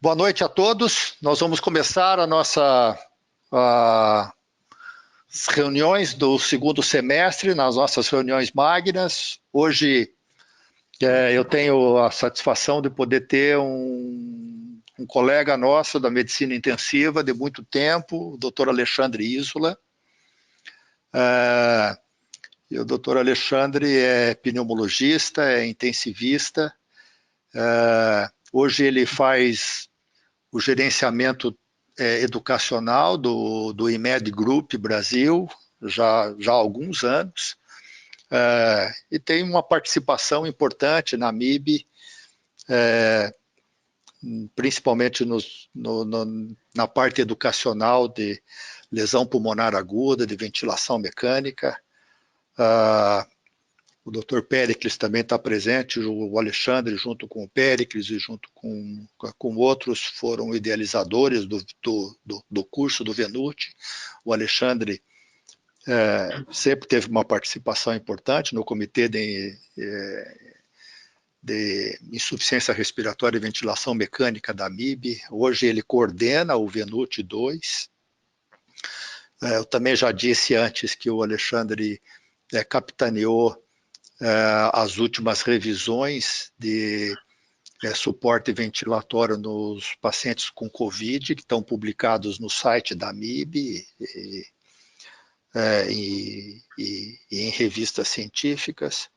Boa noite a todos. Nós vamos começar as reuniões do segundo semestre, nas nossas reuniões magnas. Hoje eu tenho a satisfação de poder ter um colega nosso da medicina intensiva de muito tempo, o Dr. Alexandre Isola. E o Dr. Alexandre é pneumologista, é intensivista. Hoje ele faz o gerenciamento educacional do IMED Group Brasil, já há alguns anos, e tem uma participação importante na MIB, principalmente na parte educacional de lesão pulmonar aguda, de ventilação mecânica. O Dr. Péricles também está presente, o Alexandre, junto com o Péricles e junto com outros, foram idealizadores do curso do Venuti. O Alexandre sempre teve uma participação importante no Comitê de Insuficiência Respiratória e Ventilação Mecânica da MIB. Hoje ele coordena o Venuti 2. Eu também já disse antes que o Alexandre capitaneou as últimas revisões de suporte ventilatório nos pacientes com Covid, que estão publicados no site da MIB e em revistas científicas.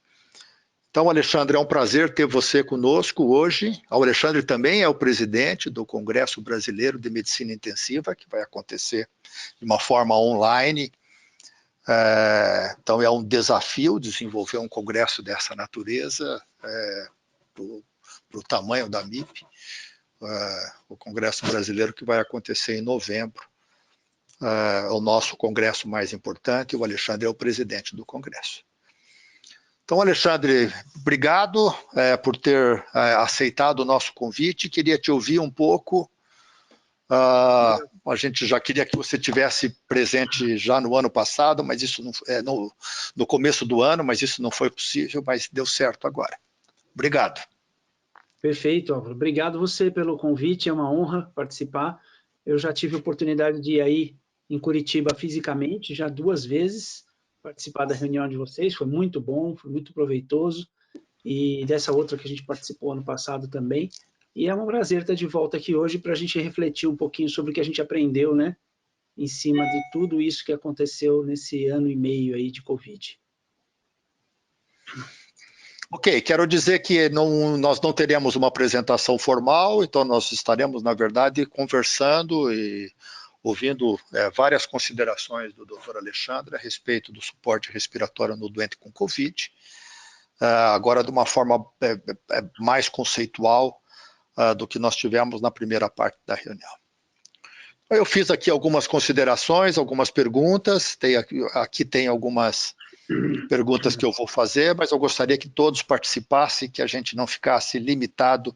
Então, Alexandre, é um prazer ter você conosco hoje. O Alexandre também é o presidente do Congresso Brasileiro de Medicina Intensiva, que vai acontecer de uma forma online. Então é um desafio desenvolver um congresso dessa natureza para o tamanho da MIP, o Congresso Brasileiro que vai acontecer em novembro, o nosso congresso mais importante. O Alexandre é o presidente do congresso. Então, Alexandre, obrigado por ter aceitado o nosso convite. Queria te ouvir um pouco. A gente já queria que você tivesse presente já no ano passado, mas isso não, no começo do ano, mas isso não foi possível, mas deu certo agora. Obrigado. Perfeito, Álvaro. Obrigado você pelo convite, é uma honra participar. Eu já tive a oportunidade de ir aí em Curitiba fisicamente, já 2 vezes, participar da reunião de vocês, foi muito bom, foi muito proveitoso, e dessa outra que a gente participou ano passado também. E é um prazer estar de volta aqui hoje para a gente refletir um pouquinho sobre o que a gente aprendeu, né, em cima de tudo isso que aconteceu nesse ano e meio aí de Covid. Ok, quero dizer que nós não teremos uma apresentação formal, então nós estaremos, na verdade, conversando e ouvindo várias considerações do Dr. Alexandre a respeito do suporte respiratório no doente com Covid, agora de uma forma mais conceitual do que nós tivemos na primeira parte da reunião. Eu fiz aqui algumas considerações, algumas perguntas, aqui tem algumas perguntas que eu vou fazer, mas eu gostaria que todos participassem, que a gente não ficasse limitado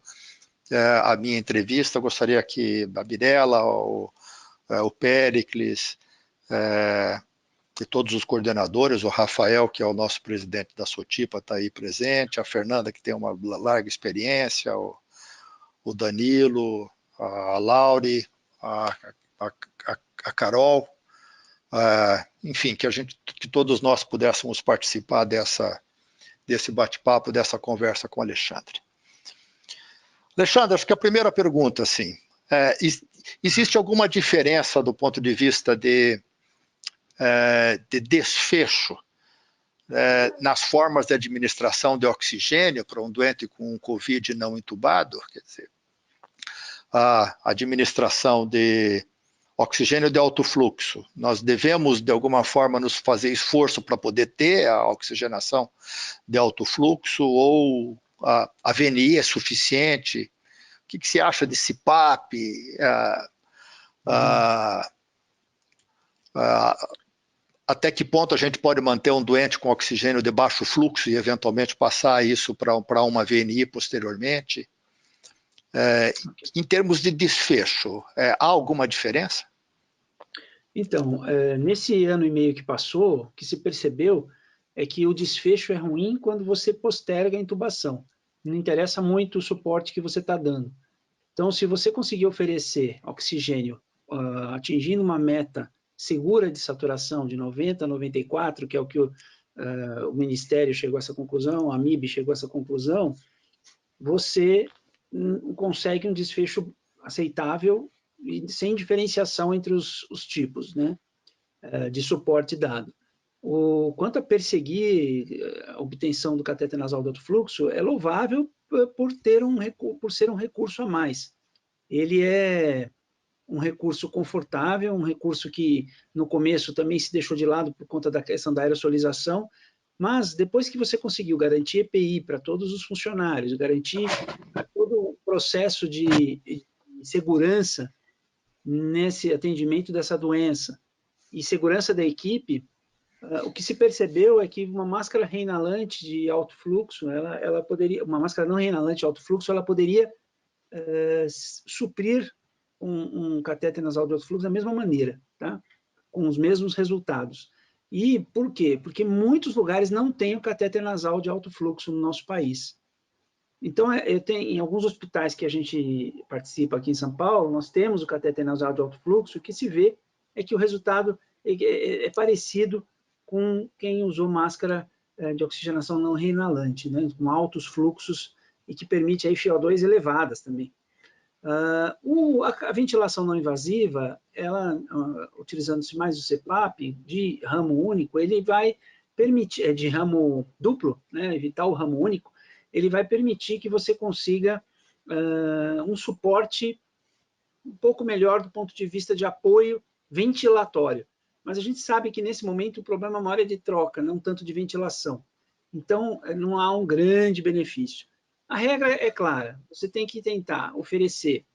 à minha entrevista. Eu gostaria que a Mirella, o Péricles, e todos os coordenadores, o Rafael, que é o nosso presidente da SOTIPA, está aí presente, a Fernanda, que tem uma larga experiência, o Danilo, a Laure, a Carol, enfim, que todos nós pudéssemos participar desse bate-papo, dessa conversa com o Alexandre. Alexandre, acho que a primeira pergunta, assim, existe alguma diferença do ponto de vista de desfecho nas formas de administração de oxigênio para um doente com Covid não entubado? Quer dizer, a administração de oxigênio de alto fluxo, nós devemos, de alguma forma, nos fazer esforço para poder ter a oxigenação de alto fluxo, ou a VNI é suficiente? O que você acha de CPAP? Até que ponto a gente pode manter um doente com oxigênio de baixo fluxo e, eventualmente, passar isso para uma VNI posteriormente? Em termos de desfecho, há alguma diferença? Então, nesse ano e meio que passou, o que se percebeu é que o desfecho é ruim quando você posterga a intubação. Não interessa muito o suporte que você está dando. Então, se você conseguir oferecer oxigênio atingindo uma meta segura de saturação de 90 a 94, que é o que o Ministério chegou a essa conclusão, a MIB chegou a essa conclusão, você consegue um desfecho aceitável e sem diferenciação entre os tipos, né, de suporte dado. Quanto a perseguir a obtenção do catéter nasal de alto fluxo, é louvável por ser um recurso a mais. Ele é um recurso confortável, um recurso que no começo também se deixou de lado por conta da questão da aerossolização, mas depois que você conseguiu garantir EPI para todos os funcionários, garantir todo o processo de segurança nesse atendimento dessa doença e segurança da equipe, o que se percebeu é que uma máscara reinalante de alto fluxo, ela poderia, uma máscara não reinalante de alto fluxo, ela poderia suprir um catéter nasal de alto fluxo da mesma maneira, tá? Com os mesmos resultados. E por quê? Porque muitos lugares não têm o catéter nasal de alto fluxo no nosso país. Então, em alguns hospitais que a gente participa aqui em São Paulo, nós temos o catéter nasal de alto fluxo, o que se vê é que o resultado é parecido com quem usou máscara de oxigenação não reinalante, né, com altos fluxos e que permite aí FiO2 elevadas também. A ventilação não invasiva, ela, utilizando-se mais o CPAP de ramo único, ele vai permitir, de ramo duplo, né, evitar o ramo único, ele vai permitir que você consiga um suporte um pouco melhor do ponto de vista de apoio ventilatório. Mas a gente sabe que nesse momento o problema maior é de troca, não tanto de ventilação. Então, não há um grande benefício. A regra é clara, você tem que tentar oferecer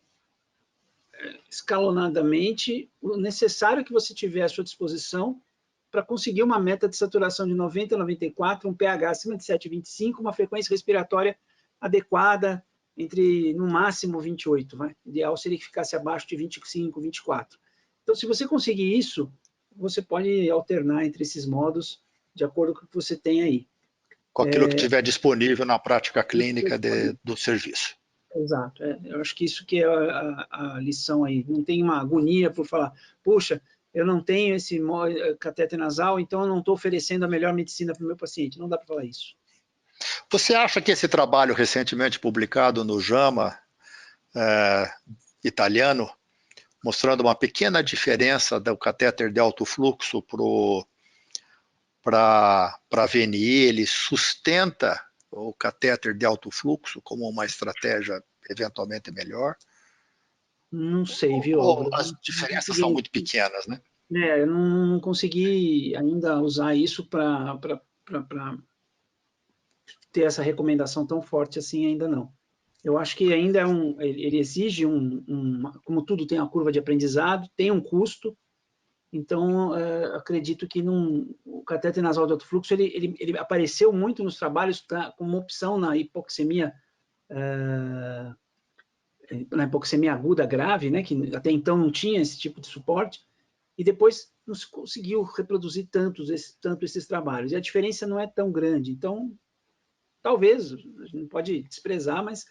escalonadamente o necessário que você tiver à sua disposição para conseguir uma meta de saturação de 90 a 94, um pH acima de 7,25, uma frequência respiratória adequada entre, no máximo, 28. Vai? O ideal seria que ficasse abaixo de 25, 24. Então, se você conseguir isso, você pode alternar entre esses modos de acordo com o que você tem aí. Com aquilo que tiver disponível na prática clínica do serviço. Exato. Eu acho que isso que é a lição aí. Não tem uma agonia por falar, puxa, eu não tenho esse catéter nasal, então eu não estou oferecendo a melhor medicina para o meu paciente. Não dá para falar isso. Você acha que esse trabalho recentemente publicado no JAMA italiano, mostrando uma pequena diferença do catéter de alto fluxo para a VNI, ele sustenta o catéter de alto fluxo como uma estratégia eventualmente melhor? Não sei, viu, Álvaro? As diferenças são muito pequenas, né? Eu não consegui ainda usar isso para ter essa recomendação tão forte assim, ainda não. Eu acho que ainda ele exige como tudo tem uma curva de aprendizado, tem um custo, então acredito que o catéter nasal de alto fluxo ele apareceu muito nos trabalhos como opção na hipoxemia aguda grave, né, que até então não tinha esse tipo de suporte, e depois não se conseguiu reproduzir tanto esses trabalhos. E a diferença não é tão grande. Então, talvez, a gente não pode desprezar, mas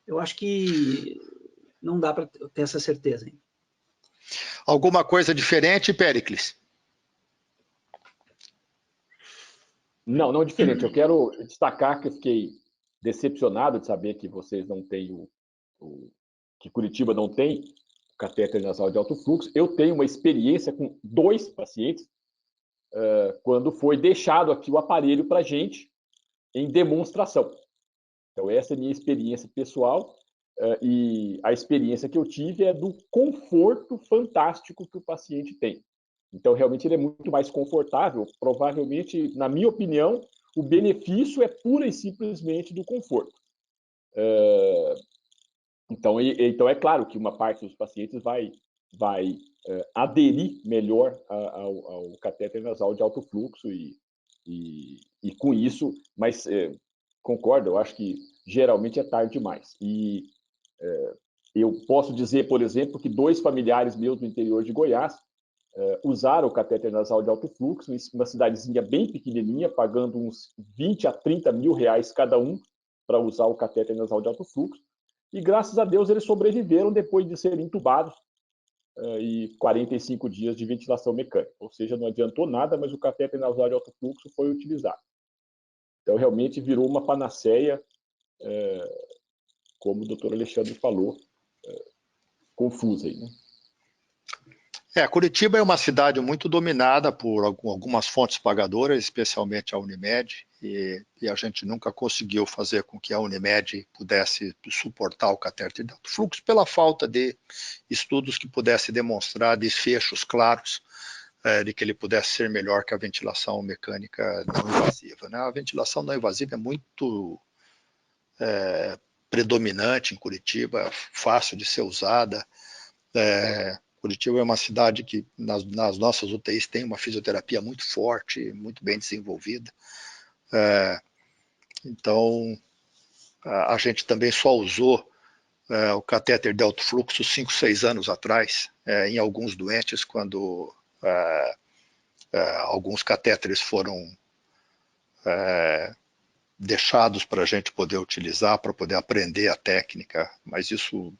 eu acho que não dá para ter essa certeza ainda. Alguma coisa diferente, Péricles? Não diferente. Eu quero destacar que eu fiquei decepcionado de saber que vocês não têm que Curitiba não tem o catéter nasal de alto fluxo. Eu tenho uma experiência com 2 pacientes quando foi deixado aqui o aparelho para a gente em demonstração. Então, essa é a minha experiência pessoal e a experiência que eu tive é do conforto fantástico que o paciente tem. Então, realmente, ele é muito mais confortável. Provavelmente, na minha opinião, o benefício é pura e simplesmente do conforto. Então, é claro que uma parte dos pacientes vai aderir melhor ao catéter nasal de alto fluxo e com isso, mas concordo, eu acho que geralmente é tarde demais. E eu posso dizer, por exemplo, que 2 familiares meus do interior de Goiás usaram o catéter nasal de alto fluxo em uma cidadezinha bem pequenininha, pagando uns 20 a 30 mil reais cada um para usar o catéter nasal de alto fluxo. e graças a Deus eles sobreviveram depois de serem entubados e 45 dias de ventilação mecânica. Ou seja, não adiantou nada, mas o catéter nasal de alto fluxo foi utilizado. Então, realmente virou uma panaceia, como o doutor Alexandre falou, confusa aí, né? Curitiba é uma cidade muito dominada por algumas fontes pagadoras, especialmente a Unimed, e a gente nunca conseguiu fazer com que a Unimed pudesse suportar o catéter de alto fluxo pela falta de estudos que pudessem demonstrar desfechos claros de que ele pudesse ser melhor que a ventilação mecânica não invasiva, né? A ventilação não invasiva é muito predominante em Curitiba, fácil de ser usada. Curitiba é uma cidade que nas nossas UTIs tem uma fisioterapia muito forte, muito bem desenvolvida. Então, a gente também só usou o catéter de alto fluxo 5, 6 anos atrás, em alguns doentes, quando alguns catéteres foram deixados para a gente poder utilizar, para poder aprender a técnica, mas isso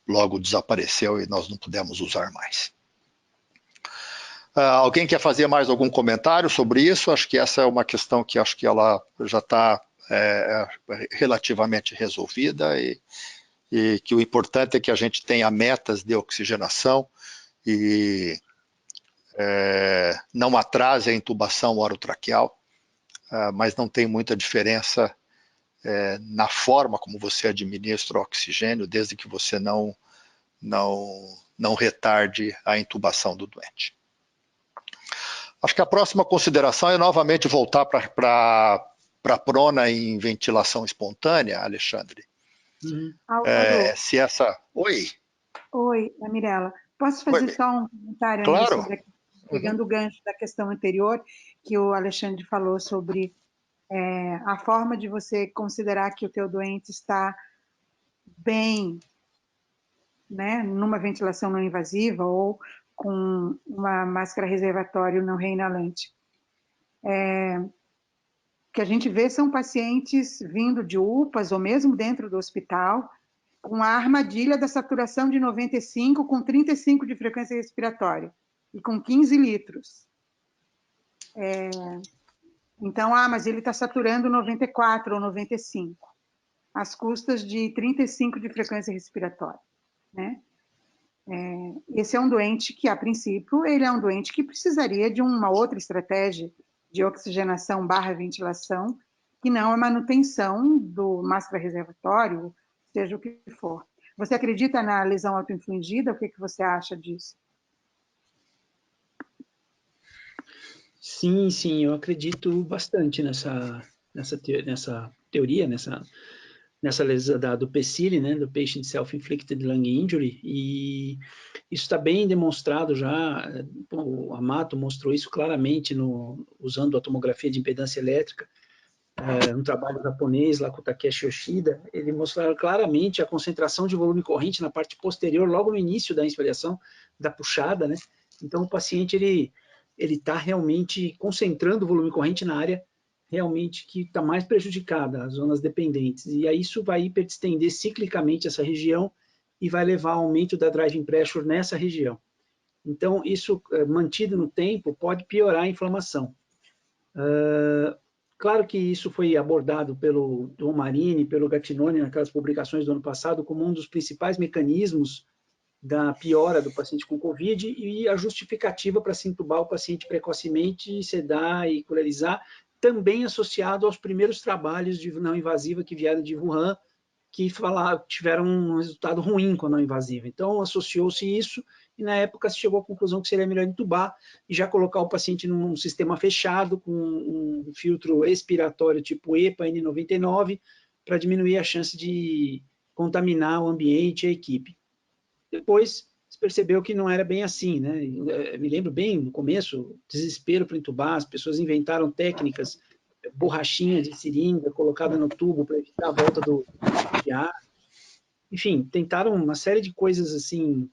logo desapareceu e nós não pudemos usar mais. Alguém quer fazer mais algum comentário sobre isso? Acho que essa é uma questão que acho que ela já está relativamente resolvida e que o importante é que a gente tenha metas de oxigenação e não atrase a intubação orotraqueal, mas não tem muita diferença na forma como você administra o oxigênio, desde que você não retarde a intubação do doente. Acho que a próxima consideração é novamente voltar para a prona em ventilação espontânea, Alexandre. Se essa... Oi. Oi, Mirela. Posso fazer só um comentário ainda sobre, pegando o gancho da questão anterior, que o Alexandre falou sobre a forma de você considerar que o teu doente está bem, né, numa ventilação não invasiva ou com uma máscara reservatório não reinalante. O que a gente vê são pacientes vindo de UPAs ou mesmo dentro do hospital com a armadilha da saturação de 95 com 35 de frequência respiratória e com 15 litros. Então, mas ele está saturando 94 ou 95, às custas de 35 de frequência respiratória, né? Esse é um doente que, a princípio, ele é um doente que precisaria de uma outra estratégia de oxigenação / ventilação, que não a manutenção do máscara reservatório, seja o que for. Você acredita na lesão autoinfligida? O que você acha disso? Sim, eu acredito bastante nessa teoria, nessa lesão do PSILI, né, do Patient Self-Inflicted Lung Injury, e isso está bem demonstrado já. O Amato mostrou isso claramente usando a tomografia de impedância elétrica, um trabalho japonês lá com o Takeshi Yoshida. Ele mostrou claramente a concentração de volume corrente na parte posterior, logo no início da inspiração, da puxada, né? Então, o paciente, ele está realmente concentrando o volume corrente na área realmente que está mais prejudicada, as zonas dependentes. E aí isso vai hiperestender ciclicamente essa região e vai levar ao aumento da driving pressure nessa região. Então, isso mantido no tempo pode piorar a inflamação. Claro que isso foi abordado pelo Dom Marini, pelo Gattinoni, naquelas publicações do ano passado, como um dos principais mecanismos da piora do paciente com Covid e a justificativa para se intubar o paciente precocemente, sedar e curarizar, também associado aos primeiros trabalhos de não invasiva que vieram de Wuhan, que tiveram um resultado ruim com a não invasiva. Então, associou-se isso e, na época, se chegou à conclusão que seria melhor intubar e já colocar o paciente num sistema fechado, com um filtro expiratório tipo EPA N99, para diminuir a chance de contaminar o ambiente e a equipe. Depois, se percebeu que não era bem assim, né? Me lembro bem, no começo, desespero para intubar, as pessoas inventaram técnicas, borrachinha de seringa colocada no tubo para evitar a volta do ar. Enfim, tentaram uma série de coisas assim,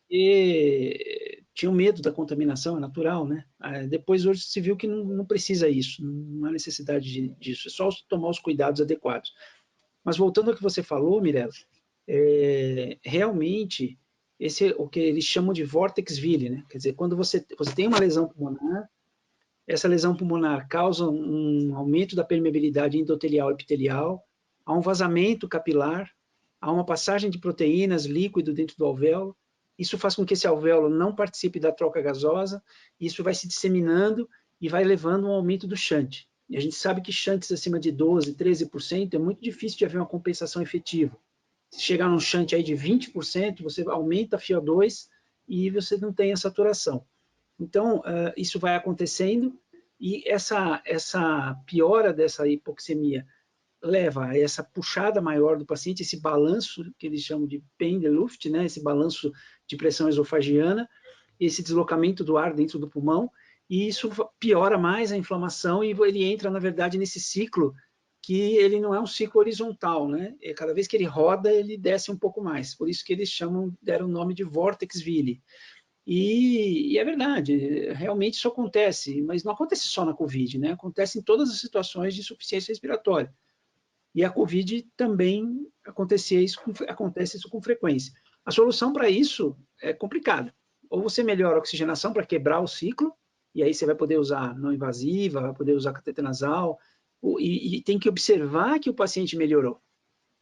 e tinham medo da contaminação, é natural, né? Depois, hoje, se viu que não precisa isso, não há necessidade disso, é só tomar os cuidados adequados. Mas voltando ao que você falou, Mirella, realmente, esse é o que eles chamam de vortex vili, né? Quer dizer, quando você tem uma lesão pulmonar, essa lesão pulmonar causa um aumento da permeabilidade endotelial e epitelial, há um vazamento capilar, há uma passagem de proteínas, líquido dentro do alvéolo, isso faz com que esse alvéolo não participe da troca gasosa, isso vai se disseminando e vai levando a um aumento do shunt. E a gente sabe que shunts acima de 12%, 13% é muito difícil de haver uma compensação efetiva. Se chegar num shunt aí de 20%, você aumenta a FiO2 e você não tem a saturação. Então, isso vai acontecendo e essa piora dessa hipoxemia leva a essa puxada maior do paciente, esse balanço que eles chamam de Pendeluft, né? Esse balanço de pressão esofagiana, esse deslocamento do ar dentro do pulmão, e isso piora mais a inflamação e ele entra, na verdade, nesse ciclo que ele não é um ciclo horizontal, né? Cada vez que ele roda, ele desce um pouco mais. Por isso que eles deram o nome de vortex vili. E é verdade, realmente isso acontece, mas não acontece só na COVID, né? Acontece em todas as situações de insuficiência respiratória. E a COVID também acontece isso com frequência. A solução para isso é complicada. Ou você melhora a oxigenação para quebrar o ciclo, e aí você vai poder usar não invasiva, vai poder usar cateter nasal, e tem que observar que o paciente melhorou.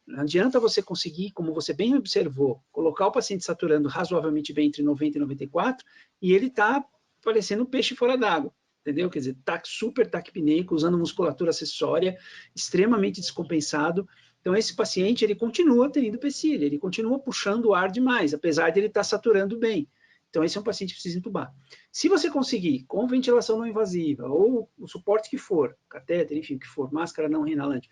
Não adianta você conseguir, como você bem observou, colocar o paciente saturando razoavelmente bem entre 90 e 94, e ele está parecendo um peixe fora d'água, entendeu? Quer dizer, super taquipneico, usando musculatura acessória, extremamente descompensado. Então, esse paciente, ele continua tendo PCIL, ele continua puxando o ar demais, apesar de ele estar saturando bem. Então, esse é um paciente que precisa entubar. Se você conseguir, com ventilação não invasiva, ou o suporte que for, catéter, enfim, o que for, máscara não inalante,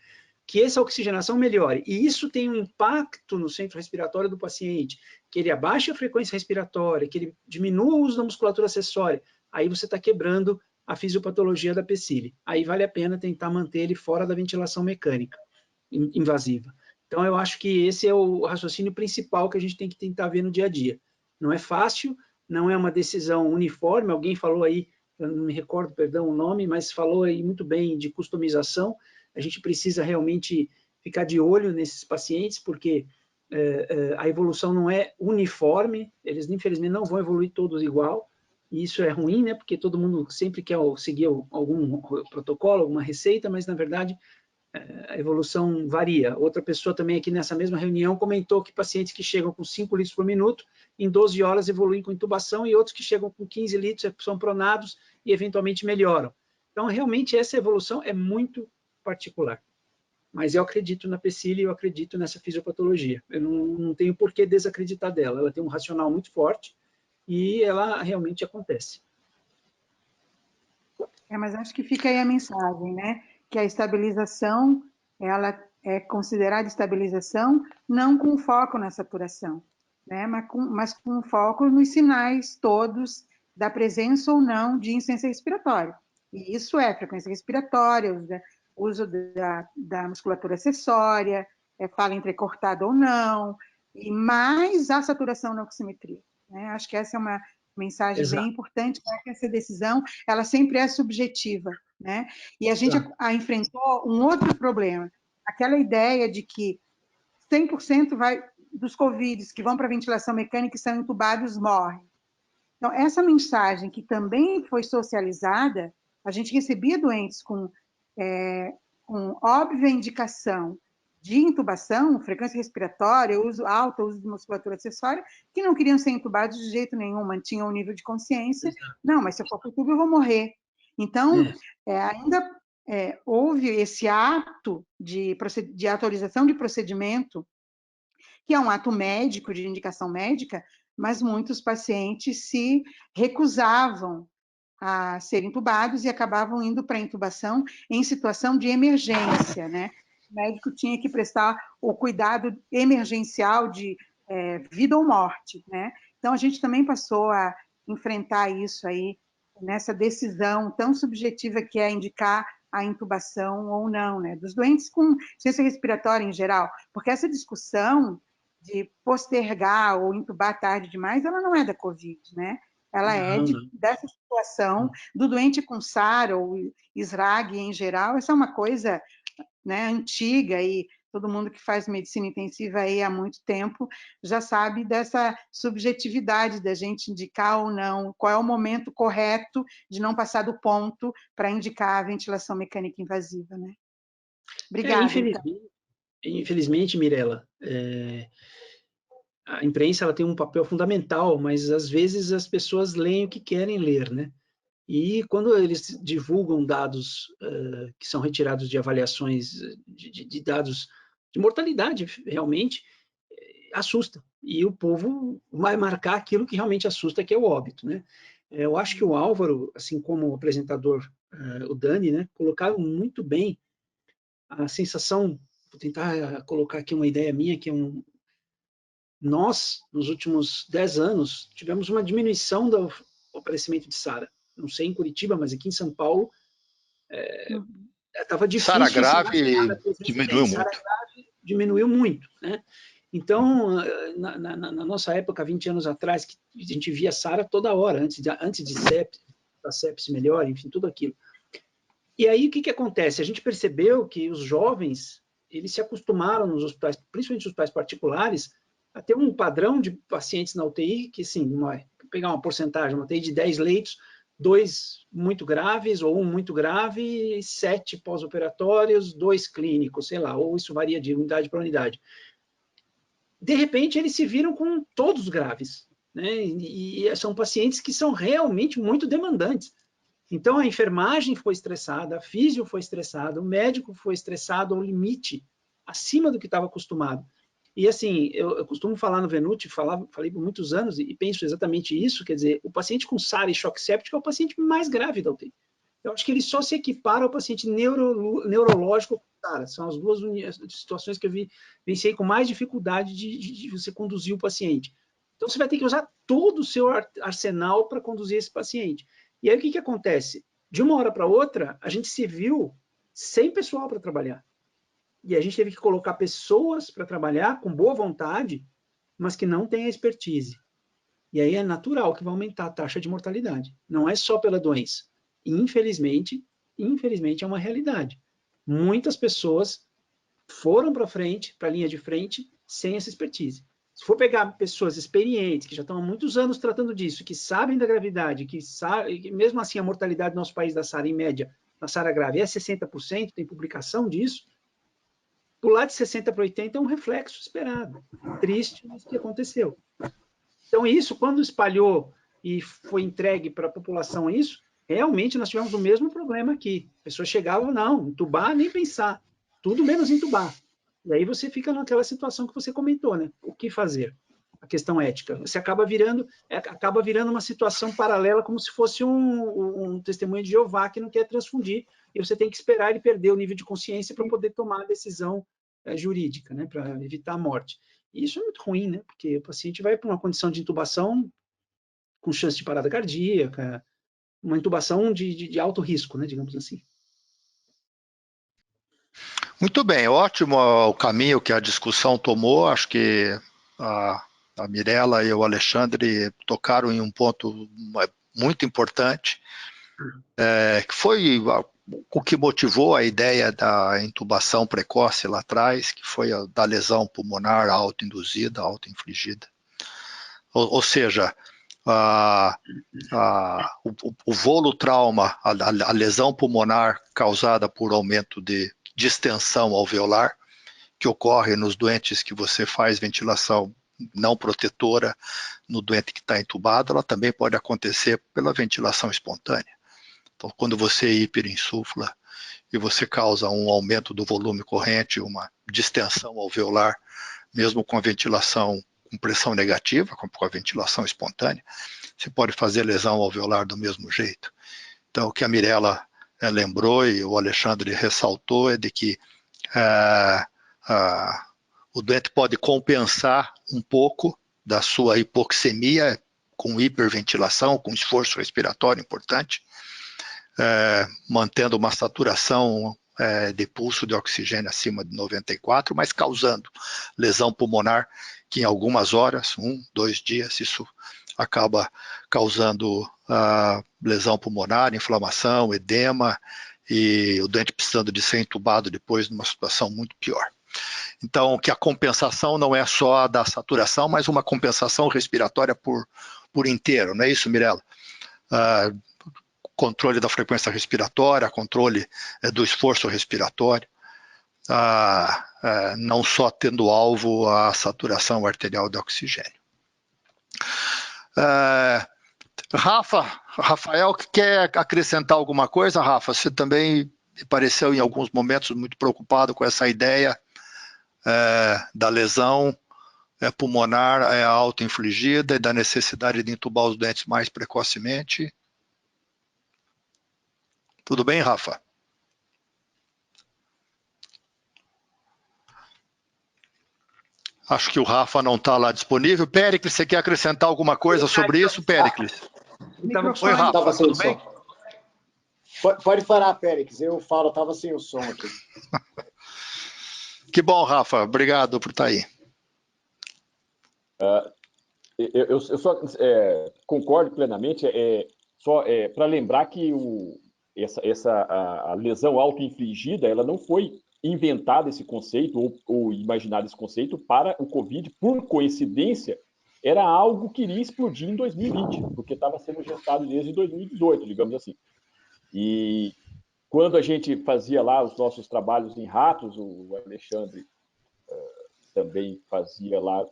que essa oxigenação melhore, e isso tem um impacto no centro respiratório do paciente, que ele abaixe a frequência respiratória, que ele diminua o uso da musculatura acessória, aí você está quebrando a fisiopatologia da PCIL. Aí vale a pena tentar manter ele fora da ventilação mecânica invasiva. Então, eu acho que esse é o raciocínio principal que a gente tem que tentar ver no dia a dia. Não é fácil, não é uma decisão uniforme, alguém falou aí, eu não me recordo, perdão, o nome, mas falou aí muito bem de customização. A gente precisa realmente ficar de olho nesses pacientes, porque a evolução não é uniforme, eles infelizmente não vão evoluir todos igual, e isso é ruim, né, porque todo mundo sempre quer seguir algum protocolo, alguma receita, mas na verdade a evolução varia. Outra pessoa também aqui nessa mesma reunião comentou que pacientes que chegam com 5 litros por minuto, em 12 horas evoluem com intubação, e outros que chegam com 15 litros são pronados e eventualmente melhoram. Então, realmente, essa evolução é muito particular. Mas eu acredito na PCIL e eu acredito nessa fisiopatologia. Eu não tenho por que desacreditar dela. Ela tem um racional muito forte e ela realmente acontece. Mas acho que fica aí a mensagem, né? Que a estabilização, ela é considerada estabilização não com foco na saturação, né? Mas com foco nos sinais todos da presença ou não de insuficiência respiratória. E isso é frequência respiratória, uso da musculatura acessória, fala entrecortada ou não, e mais a saturação na oximetria, né? Acho que essa é uma mensagem bem importante, né? Que essa decisão, ela sempre é subjetiva, né? E a gente enfrentou um outro problema, aquela ideia de que 100% dos Covids que vão para a ventilação mecânica e são entubados morrem. Então, essa mensagem que também foi socializada, a gente recebia doentes com óbvia indicação de intubação, frequência respiratória, uso de musculatura acessória, que não queriam ser intubados de jeito nenhum, mantinham um nível de consciência. Não, mas se eu for para o tubo, eu vou morrer. Então, ainda houve esse ato de autorização de procedimento, que é um ato médico, de indicação médica, mas muitos pacientes se recusavam a serem intubados e acabavam indo para a intubação em situação de emergência, né? O médico tinha que prestar o cuidado emergencial de vida ou morte, né? Então, a gente também passou a enfrentar isso aí, nessa decisão tão subjetiva que é indicar a intubação ou não, né? Dos doentes com insuficiência respiratória em geral, porque essa discussão de postergar ou intubar tarde demais, ela não é da COVID, né? Ela dessa situação do doente com SARA ou SRAG em geral. Essa é uma coisa, né, antiga e todo mundo que faz medicina intensiva aí há muito tempo já sabe dessa subjetividade da gente indicar ou não, qual é o momento correto de não passar do ponto para indicar a ventilação mecânica invasiva, né? Obrigada. Infelizmente, Mirela, a imprensa ela tem um papel fundamental, mas às vezes as pessoas leem o que querem ler, né? E quando eles divulgam dados que são retirados de avaliações de dados de mortalidade, realmente, assusta. E o povo vai marcar aquilo que realmente assusta, que é o óbito, né? Eu acho que o Álvaro, assim como o apresentador, o Dani, né, colocaram muito bem a sensação. Vou tentar colocar aqui uma ideia minha, que é nós, nos últimos 10 anos, tivemos uma diminuição do aparecimento de SARA. Não sei em Curitiba, mas aqui em São Paulo estava difícil. SARA grave diminuiu muito. SARA grave diminuiu muito, né? Então, na nossa época, 20 anos atrás, que a gente via SARA toda hora, antes de sepsis, da sepsis melhor, enfim, tudo aquilo. E aí, o que acontece? A gente percebeu que os jovens, eles se acostumaram nos hospitais, principalmente nos hospitais particulares, a ter um padrão de pacientes na UTI, que, assim, pegar uma porcentagem, uma UTI de 10 leitos, 2 muito graves, ou 1 muito grave, 7 pós-operatórios, 2 clínicos, sei lá, ou isso varia de unidade para unidade. De repente, eles se viram com todos graves, né? E são pacientes que são realmente muito demandantes. Então, a enfermagem foi estressada, a físio foi estressada, o médico foi estressado ao limite, acima do que estava acostumado. E, assim, eu costumo falar no Venuti, falei por muitos anos, e penso exatamente isso, quer dizer, o paciente com SARA e choque séptico é o paciente mais grave da UTI. Eu acho que ele só se equipara ao paciente neurológico com SARA. São as duas situações que eu vivenciei com mais dificuldade de você conduzir o paciente. Então, você vai ter que usar todo o seu arsenal para conduzir esse paciente. E aí, o que acontece? De uma hora para outra, a gente se viu sem pessoal para trabalhar. E a gente teve que colocar pessoas para trabalhar com boa vontade, mas que não têm a expertise. E aí é natural que vai aumentar a taxa de mortalidade. Não é só pela doença. Infelizmente é uma realidade. Muitas pessoas foram para frente, para a linha de frente, sem essa expertise. Se for pegar pessoas experientes, que já estão há muitos anos tratando disso, que sabem da gravidade, que mesmo assim a mortalidade no nosso país da SARA, em média, na SARA grave é 60%, tem publicação disso, pular de 60 para 80 é um reflexo esperado. Triste, mas que aconteceu. Então, isso, quando espalhou e foi entregue para a população isso, realmente nós tivemos o mesmo problema aqui. As pessoas chegavam, não, entubar, nem pensar. Tudo menos entubar. E aí você fica naquela situação que você comentou, né? O que fazer? A questão ética. Você acaba virando uma situação paralela, como se fosse um testemunho de Jeová que não quer transfundir, e você tem que esperar ele perder o nível de consciência para poder tomar a decisão jurídica, né? Para evitar a morte. E isso é muito ruim, né? Porque o paciente vai para uma condição de intubação com chance de parada cardíaca, uma intubação de alto risco, né? Digamos assim. Muito bem, ótimo o caminho que a discussão tomou. Acho que a Mirela e o Alexandre tocaram em um ponto muito importante, que foi o que motivou a ideia da intubação precoce lá atrás, que foi a da lesão pulmonar autoinduzida, autoinfligida. Ou seja, o volutrauma, a lesão pulmonar causada por aumento de distensão alveolar, que ocorre nos doentes que você faz ventilação não protetora, no doente que está entubado, ela também pode acontecer pela ventilação espontânea. Então, quando você hiperinsufla e você causa um aumento do volume corrente, uma distensão alveolar, mesmo com a ventilação com pressão negativa, como com a ventilação espontânea, você pode fazer lesão alveolar do mesmo jeito. Então, o que a Mirela lembrou e o Alexandre ressaltou é de que o doente pode compensar um pouco da sua hipoxemia com hiperventilação, com esforço respiratório importante, mantendo uma saturação de pulso de oxigênio acima de 94, mas causando lesão pulmonar, que em algumas horas, 1, 2 dias, isso acaba causando lesão pulmonar, inflamação, edema, e o doente precisando de ser entubado depois numa situação muito pior. Então, que a compensação não é só da saturação, mas uma compensação respiratória por inteiro, não é isso, Mirella? Controle da frequência respiratória, controle do esforço respiratório, não só tendo alvo a saturação arterial de oxigênio. Rafael, quer acrescentar alguma coisa, Rafa? Você também me pareceu em alguns momentos muito preocupado com essa ideia da lesão pulmonar auto-infligida e da necessidade de entubar os doentes mais precocemente. Tudo bem, Rafa? Acho que o Rafa não está lá disponível. Péricles, você quer acrescentar alguma coisa sobre isso, Péricles? Oi, Rafa, tudo bem? Pode parar, Péricles, eu falo, estava sem o som aqui. Que bom, Rafa, obrigado por estar aí. Eu só concordo plenamente, para lembrar que a lesão auto-infligida, ela não foi inventada esse conceito ou imaginado esse conceito para o Covid, por coincidência, era algo que iria explodir em 2020, porque estava sendo gestado desde 2018, digamos assim. E quando a gente fazia lá os nossos trabalhos em ratos, o Alexandre também fazia lá,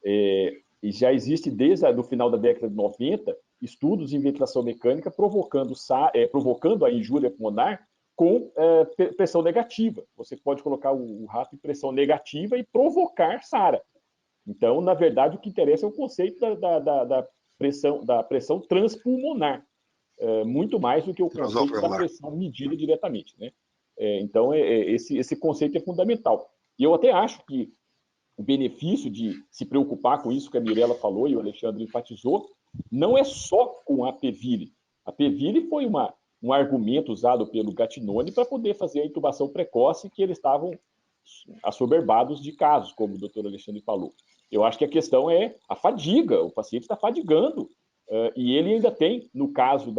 e já existe desde o final da década de 90 estudos em ventilação mecânica provocando a injúria pulmonar com pressão negativa. Você pode colocar o rato em pressão negativa e provocar SARA. Então, na verdade, o que interessa é o conceito da pressão transpulmonar, muito mais do que o conceito da pressão medida diretamente, né? Então, esse conceito é fundamental. E eu até acho que o benefício de se preocupar com isso que a Mirella falou e o Alexandre enfatizou, não é só com a PEVIRE. A PEVIRE foi um argumento usado pelo Gattinone para poder fazer a intubação precoce, que eles estavam assoberbados de casos, como o doutor Alexandre falou. Eu acho que a questão é a fadiga, o paciente está fadigando, e ele ainda tem, no caso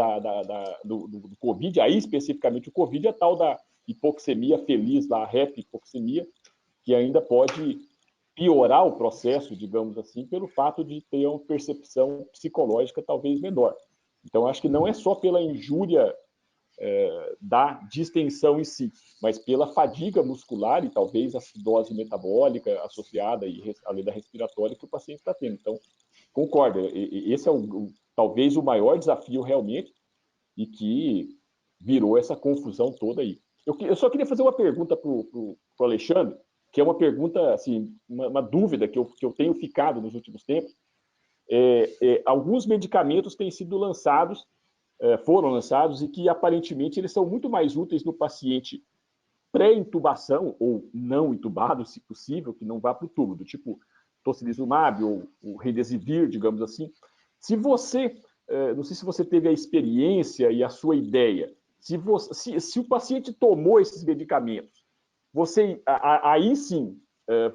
do Covid, aí especificamente o Covid, a tal da hipoxemia feliz, a hipoxemia, que ainda pode piorar o processo, digamos assim, pelo fato de ter uma percepção psicológica talvez menor. Então, acho que não é só pela injúria da distensão em si, mas pela fadiga muscular e talvez acidose metabólica associada além da respiratória que o paciente está tendo. Então, concordo, esse é talvez o maior desafio realmente e que virou essa confusão toda aí. Eu só queria fazer uma pergunta para o Alexandre, que é uma pergunta, assim, uma dúvida que eu tenho ficado nos últimos tempos. Alguns medicamentos têm sido lançados, foram lançados, e que aparentemente eles são muito mais úteis no paciente pré-intubação, ou não intubado, se possível, que não vá para o tubo, do tipo tocilizumab ou o remdesivir, digamos assim. Se você, não sei se você teve a experiência e a sua ideia, se o paciente tomou esses medicamentos, aí sim,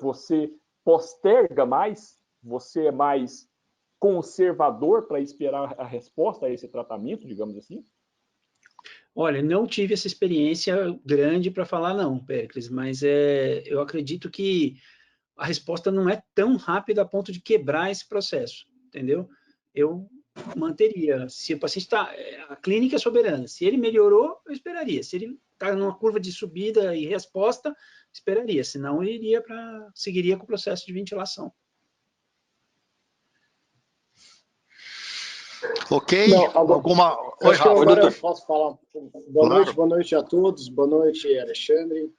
você posterga mais, você é mais conservador para esperar a resposta a esse tratamento, digamos assim? Olha, não tive essa experiência grande para falar não, Péricles, mas eu acredito que a resposta não é tão rápida a ponto de quebrar esse processo, entendeu? Eu manteria, se o paciente está, a clínica é soberana, se ele melhorou, eu esperaria, se ele está numa curva de subida e resposta, esperaria, senão eu seguiria com o processo de ventilação. Ok? Não, Oi, Rafa. Agora eu posso falar. Boa noite a todos. Boa noite, Alexandre.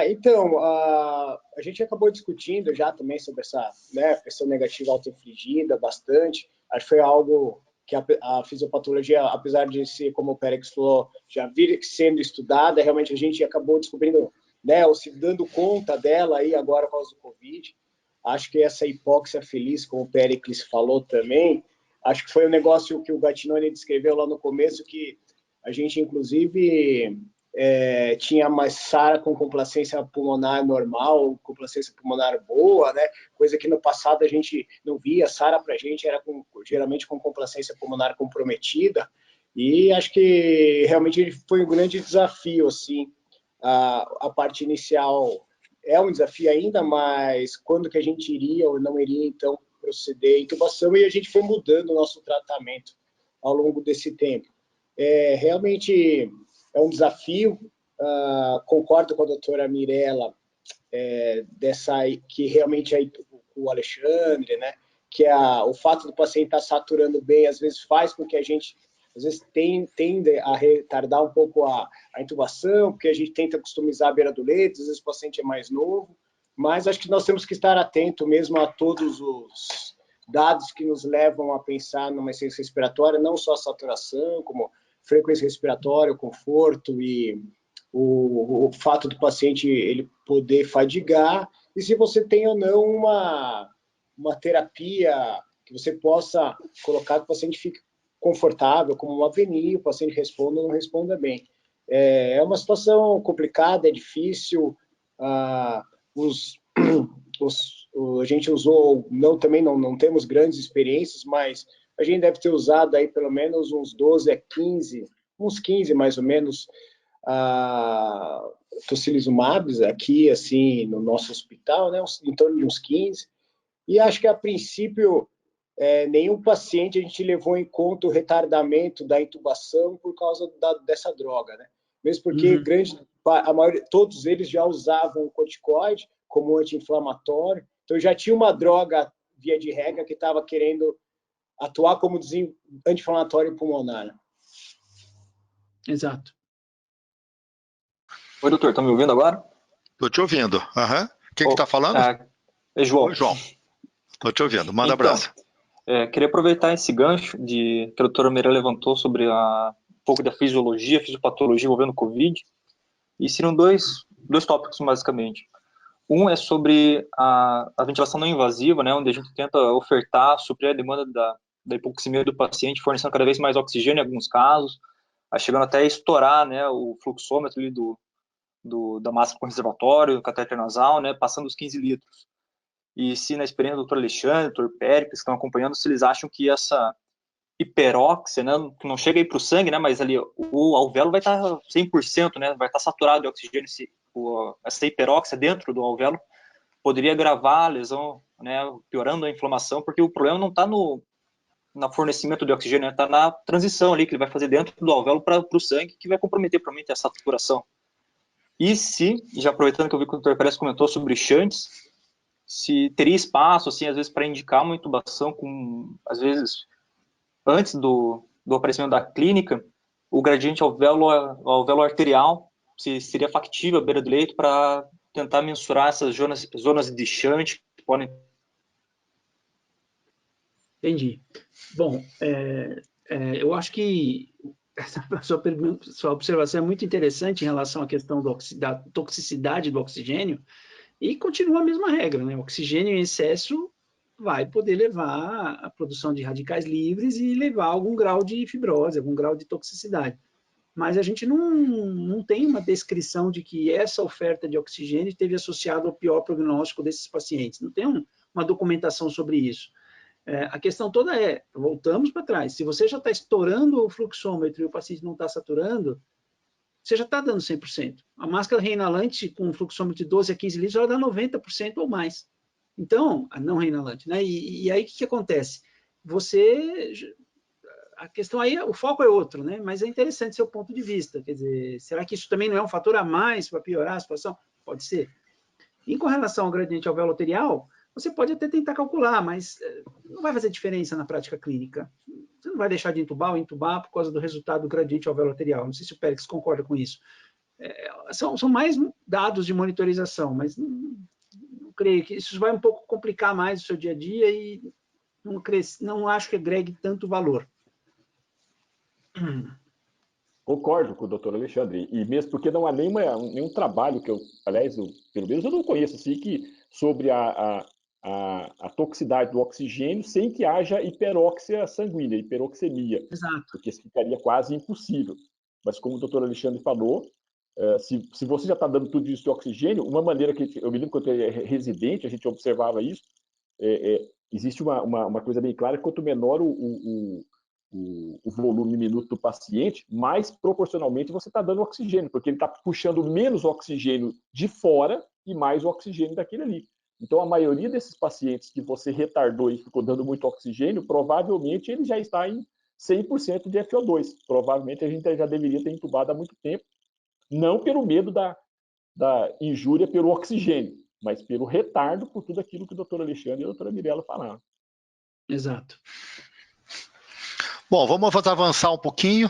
Então, a gente acabou discutindo já também sobre essa pressão negativa auto-infligida bastante. Acho que foi algo que a fisiopatologia, apesar de ser, como o Péricles falou, já vir sendo estudada, realmente a gente acabou descobrindo, ou se dando conta dela aí agora por causa do Covid. Acho que essa hipóxia feliz, como o Péricles falou também, acho que foi um negócio que o Gattinone descreveu lá no começo, que a gente, inclusive, tinha mais SARA com complacência pulmonar normal, complacência pulmonar boa, né? Coisa que no passado a gente não via. SARA para a gente era geralmente com complacência pulmonar comprometida, e acho que realmente foi um grande desafio, assim, a parte inicial é um desafio ainda, mas quando que a gente iria ou não iria, então, proceder à intubação, e a gente foi mudando o nosso tratamento ao longo desse tempo. Realmente é um desafio, concordo com a doutora Mirella, que realmente o Alexandre, né, que o fato do paciente estar saturando bem, às vezes faz com que a gente, às vezes, tende a retardar um pouco a intubação, porque a gente tenta customizar a beira do leito, às vezes o paciente é mais novo, mas acho que nós temos que estar atento mesmo a todos os dados que nos levam a pensar numa insuficiência respiratória, não só a saturação, como frequência respiratória, o conforto e o fato do paciente ele poder fadigar, e se você tem ou não uma terapia que você possa colocar que o paciente fique confortável, como uma VNI, o paciente responda ou não responda bem. É uma situação complicada, é difícil, a gente usou, também não temos grandes experiências, mas a gente deve ter usado aí pelo menos uns 12 a 15, uns 15 mais ou menos, tocilizumab aqui, assim, no nosso hospital, né, em torno de uns 15, e acho que a princípio nenhum paciente a gente levou em conta o retardamento da intubação por causa dessa droga, né? Mesmo porque todos eles já usavam o corticoide como anti-inflamatório, então já tinha uma droga, via de regra, que estava querendo atuar como anti-inflamatório pulmonar. Exato. Oi, doutor, tá me ouvindo agora? Estou te ouvindo. Uhum. Quem que está falando? É João. Oi, João. Estou te ouvindo. Manda abraço. Queria aproveitar esse gancho que a doutora Mirella levantou sobre um pouco da fisiologia, fisiopatologia envolvendo o Covid, e seriam dois tópicos, basicamente. Um é sobre a ventilação não invasiva, né, onde a gente tenta ofertar, suprir a demanda da hipoxemia do paciente, fornecendo cada vez mais oxigênio em alguns casos, chegando até a estourar, né, o fluxômetro ali da máscara com reservatório, do catéter nasal, né, passando os 15 litros. E se na experiência do Dr. Alexandre, do Dr. Pérez, que estão acompanhando, se eles acham que essa hiperóxia, né, que não chega aí para o sangue, né, mas ali o alvéolo vai estar 100%, né, vai estar saturado de oxigênio, essa hiperóxia dentro do alvéolo poderia agravar a lesão, né, piorando a inflamação, porque o problema não está no fornecimento de oxigênio, está na transição ali que ele vai fazer dentro do alvéolo para o sangue, que vai comprometer provavelmente a saturação. E já aproveitando que eu vi que o Dr. Pérez comentou sobre shunts, se teria espaço, assim, às vezes, para indicar uma intubação às vezes, antes do aparecimento da clínica, o gradiente alvéolo arterial, se seria factível a beira do leito para tentar mensurar essas zonas de shunt que podem... Entendi. Bom, eu acho que sua observação é muito interessante em relação à questão da toxicidade do oxigênio, e continua a mesma regra, né? O oxigênio em excesso vai poder levar à produção de radicais livres e levar a algum grau de fibrose, algum grau de toxicidade. Mas a gente não tem uma descrição de que essa oferta de oxigênio esteve associada ao pior prognóstico desses pacientes. Não tem uma documentação sobre isso. A questão toda voltamos para trás, se você já está estourando o fluxômetro e o paciente não está saturando, você já está dando 100%. A máscara reinalante com fluxômetro de 12 a 15 litros, ela dá 90% ou mais. Então, a não reinalante, né? E aí o que acontece? A questão aí, o foco é outro, né? Mas é interessante seu ponto de vista. Quer dizer, será que isso também não é um fator a mais para piorar a situação? Pode ser. E com relação ao gradiente alveolo-arterial, você pode até tentar calcular, mas não vai fazer diferença na prática clínica. Você não vai deixar de intubar ou intubar por causa do resultado do gradiente alveolo-arterial. Não sei se o Pérez concorda com isso. São mais dados de monitorização, mas não creio que isso vai um pouco complicar mais o seu dia a dia e não acho que agregue tanto valor. Concordo com o doutor Alexandre, e mesmo porque não há nenhum trabalho que pelo menos eu não conheço, assim, sobre a toxicidade do oxigênio sem que haja hiperóxia sanguínea, hiperoxemia. Exato. Porque isso ficaria quase impossível. Mas como o doutor Alexandre falou, se você já está dando tudo isso de oxigênio, uma maneira que eu me lembro quando eu era residente, a gente observava isso, existe uma coisa bem clara, quanto menor o volume minuto do paciente, mais proporcionalmente você está dando oxigênio, porque ele está puxando menos oxigênio de fora e mais o oxigênio daquele ali. Então, a maioria desses pacientes que você retardou e ficou dando muito oxigênio, provavelmente ele já está em 100% de FO2. Provavelmente a gente já deveria ter entubado há muito tempo, não pelo medo da injúria pelo oxigênio, mas pelo retardo por tudo aquilo que o doutor Alexandre e a doutora Mirella falaram. Exato. Bom, vamos avançar um pouquinho.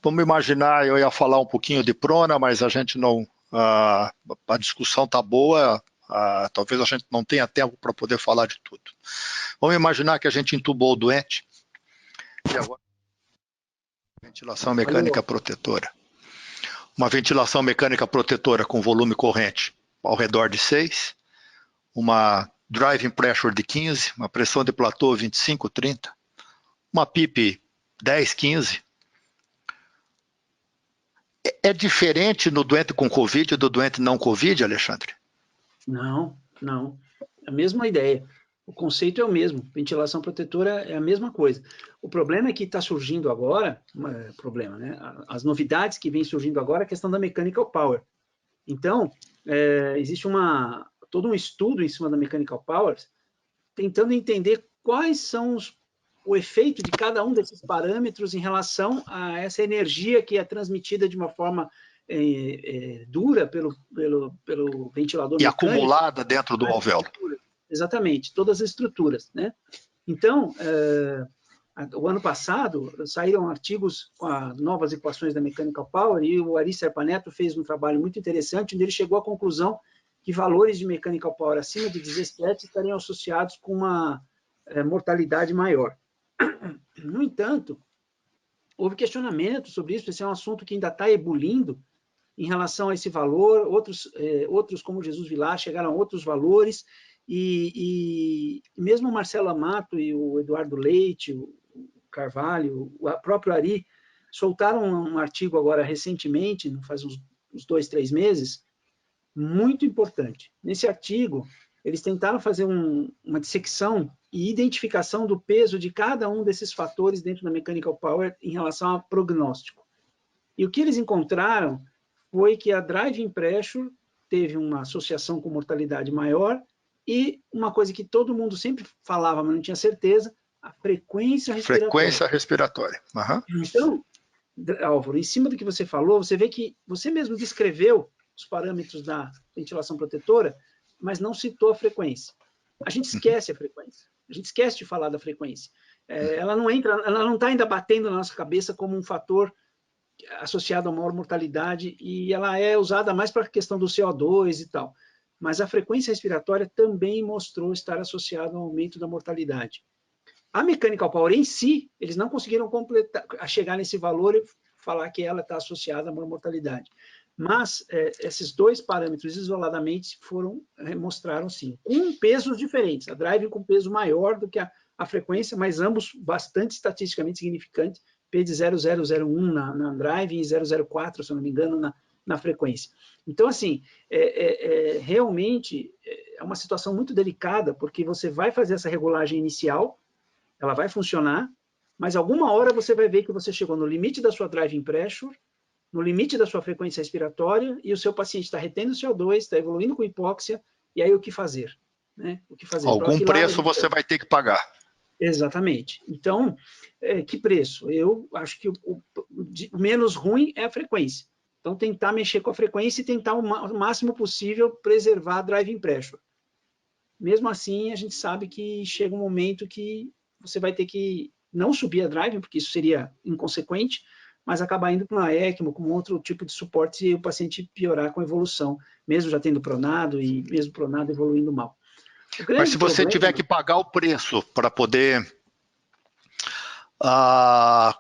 Vamos imaginar, eu ia falar um pouquinho de prona, mas a gente não... a discussão está boa, talvez a gente não tenha tempo para poder falar de tudo. Vamos imaginar que a gente entubou o doente, e agora ventilação mecânica protetora. Uma ventilação mecânica protetora com volume corrente ao redor de 6, uma driving pressure de 15, uma pressão de platô 25, 30, uma PIP 10, 15. É diferente no doente com Covid do doente não Covid, Alexandre? Não. A mesma ideia. O conceito é o mesmo. Ventilação protetora é a mesma coisa. O problema é que está surgindo agora, né? As novidades que vêm surgindo agora é a questão da mechanical power. Então, existe todo um estudo em cima da mechanical power, tentando entender quais são o efeito de cada um desses parâmetros em relação a essa energia que é transmitida de uma forma dura pelo ventilador e mecânico. Acumulada dentro do alvéolo. Exatamente, todas as estruturas, né? Então, o ano passado, saíram artigos com as novas equações da Mechanical Power e o Ari Serpaneto fez um trabalho muito interessante, onde ele chegou à conclusão que valores de Mechanical Power acima de 17 estariam associados com uma mortalidade maior. No entanto, houve questionamento sobre isso, esse é um assunto que ainda está ebulindo em relação a esse valor, outros como Jesus Vilar, chegaram a outros valores, e mesmo o Marcelo Amato e o Eduardo Leite, o Carvalho, o próprio Ari, soltaram um artigo agora recentemente, faz uns 2, 3 meses, muito importante. Nesse artigo, eles tentaram fazer uma dissecção e identificação do peso de cada um desses fatores dentro da Mechanical Power em relação a prognóstico. E o que eles encontraram foi que a driving pressure teve uma associação com mortalidade maior e uma coisa que todo mundo sempre falava, mas não tinha certeza, a frequência respiratória. Frequência respiratória. Uhum. Então, Álvaro, em cima do que você falou, você vê que você mesmo descreveu os parâmetros da ventilação protetora, mas não citou a frequência. A gente esquece a frequência. A gente esquece de falar da frequência. Ela não está ainda batendo na nossa cabeça como um fator associado a maior mortalidade, e ela é usada mais para a questão do CO2 e tal. Mas a frequência respiratória também mostrou estar associada ao aumento da mortalidade. A Mechanical Power em si, eles não conseguiram chegar nesse valor e falar que ela está associada a maior mortalidade. Mas esses dois parâmetros isoladamente mostraram sim, com pesos diferentes. A driving com peso maior do que a frequência, mas ambos bastante estatisticamente significantes, P de 0,001 na driving e 0,04, se eu não me engano, na frequência. Então, assim, realmente é uma situação muito delicada, porque você vai fazer essa regulagem inicial, ela vai funcionar, mas alguma hora você vai ver que você chegou no limite da sua driving pressure, no limite da sua frequência respiratória, e o seu paciente está retendo CO2, está evoluindo com hipóxia, e aí o que fazer? Né? O que fazer? Algum preço você vai ter que pagar. Exatamente. Então, que preço? Eu acho que o menos ruim é a frequência. Então, tentar mexer com a frequência e tentar o máximo possível preservar a driving pressure. Mesmo assim, a gente sabe que chega um momento que você vai ter que não subir a driving, porque isso seria inconsequente, mas acabar indo para uma ECMO, com outro tipo de suporte, se o paciente piorar com a evolução, mesmo já tendo pronado e mesmo pronado evoluindo mal. Mas se você tiver que pagar o preço para poder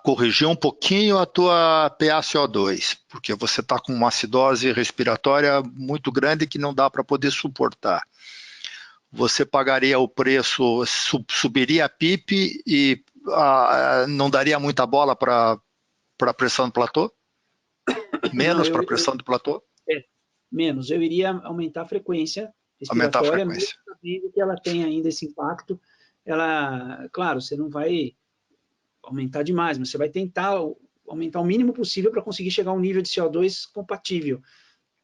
corrigir um pouquinho a tua PaCO2, porque você está com uma acidose respiratória muito grande que não dá para poder suportar, você pagaria o preço, subiria a PIP e não daria muita bola para a pressão do platô? Menos para a pressão do platô? Menos. Eu iria aumentar a frequência respiratória, mesmo sabendo que ela tem ainda esse impacto. Ela, claro, você não vai aumentar demais, mas você vai tentar aumentar o mínimo possível para conseguir chegar a um nível de CO2 compatível.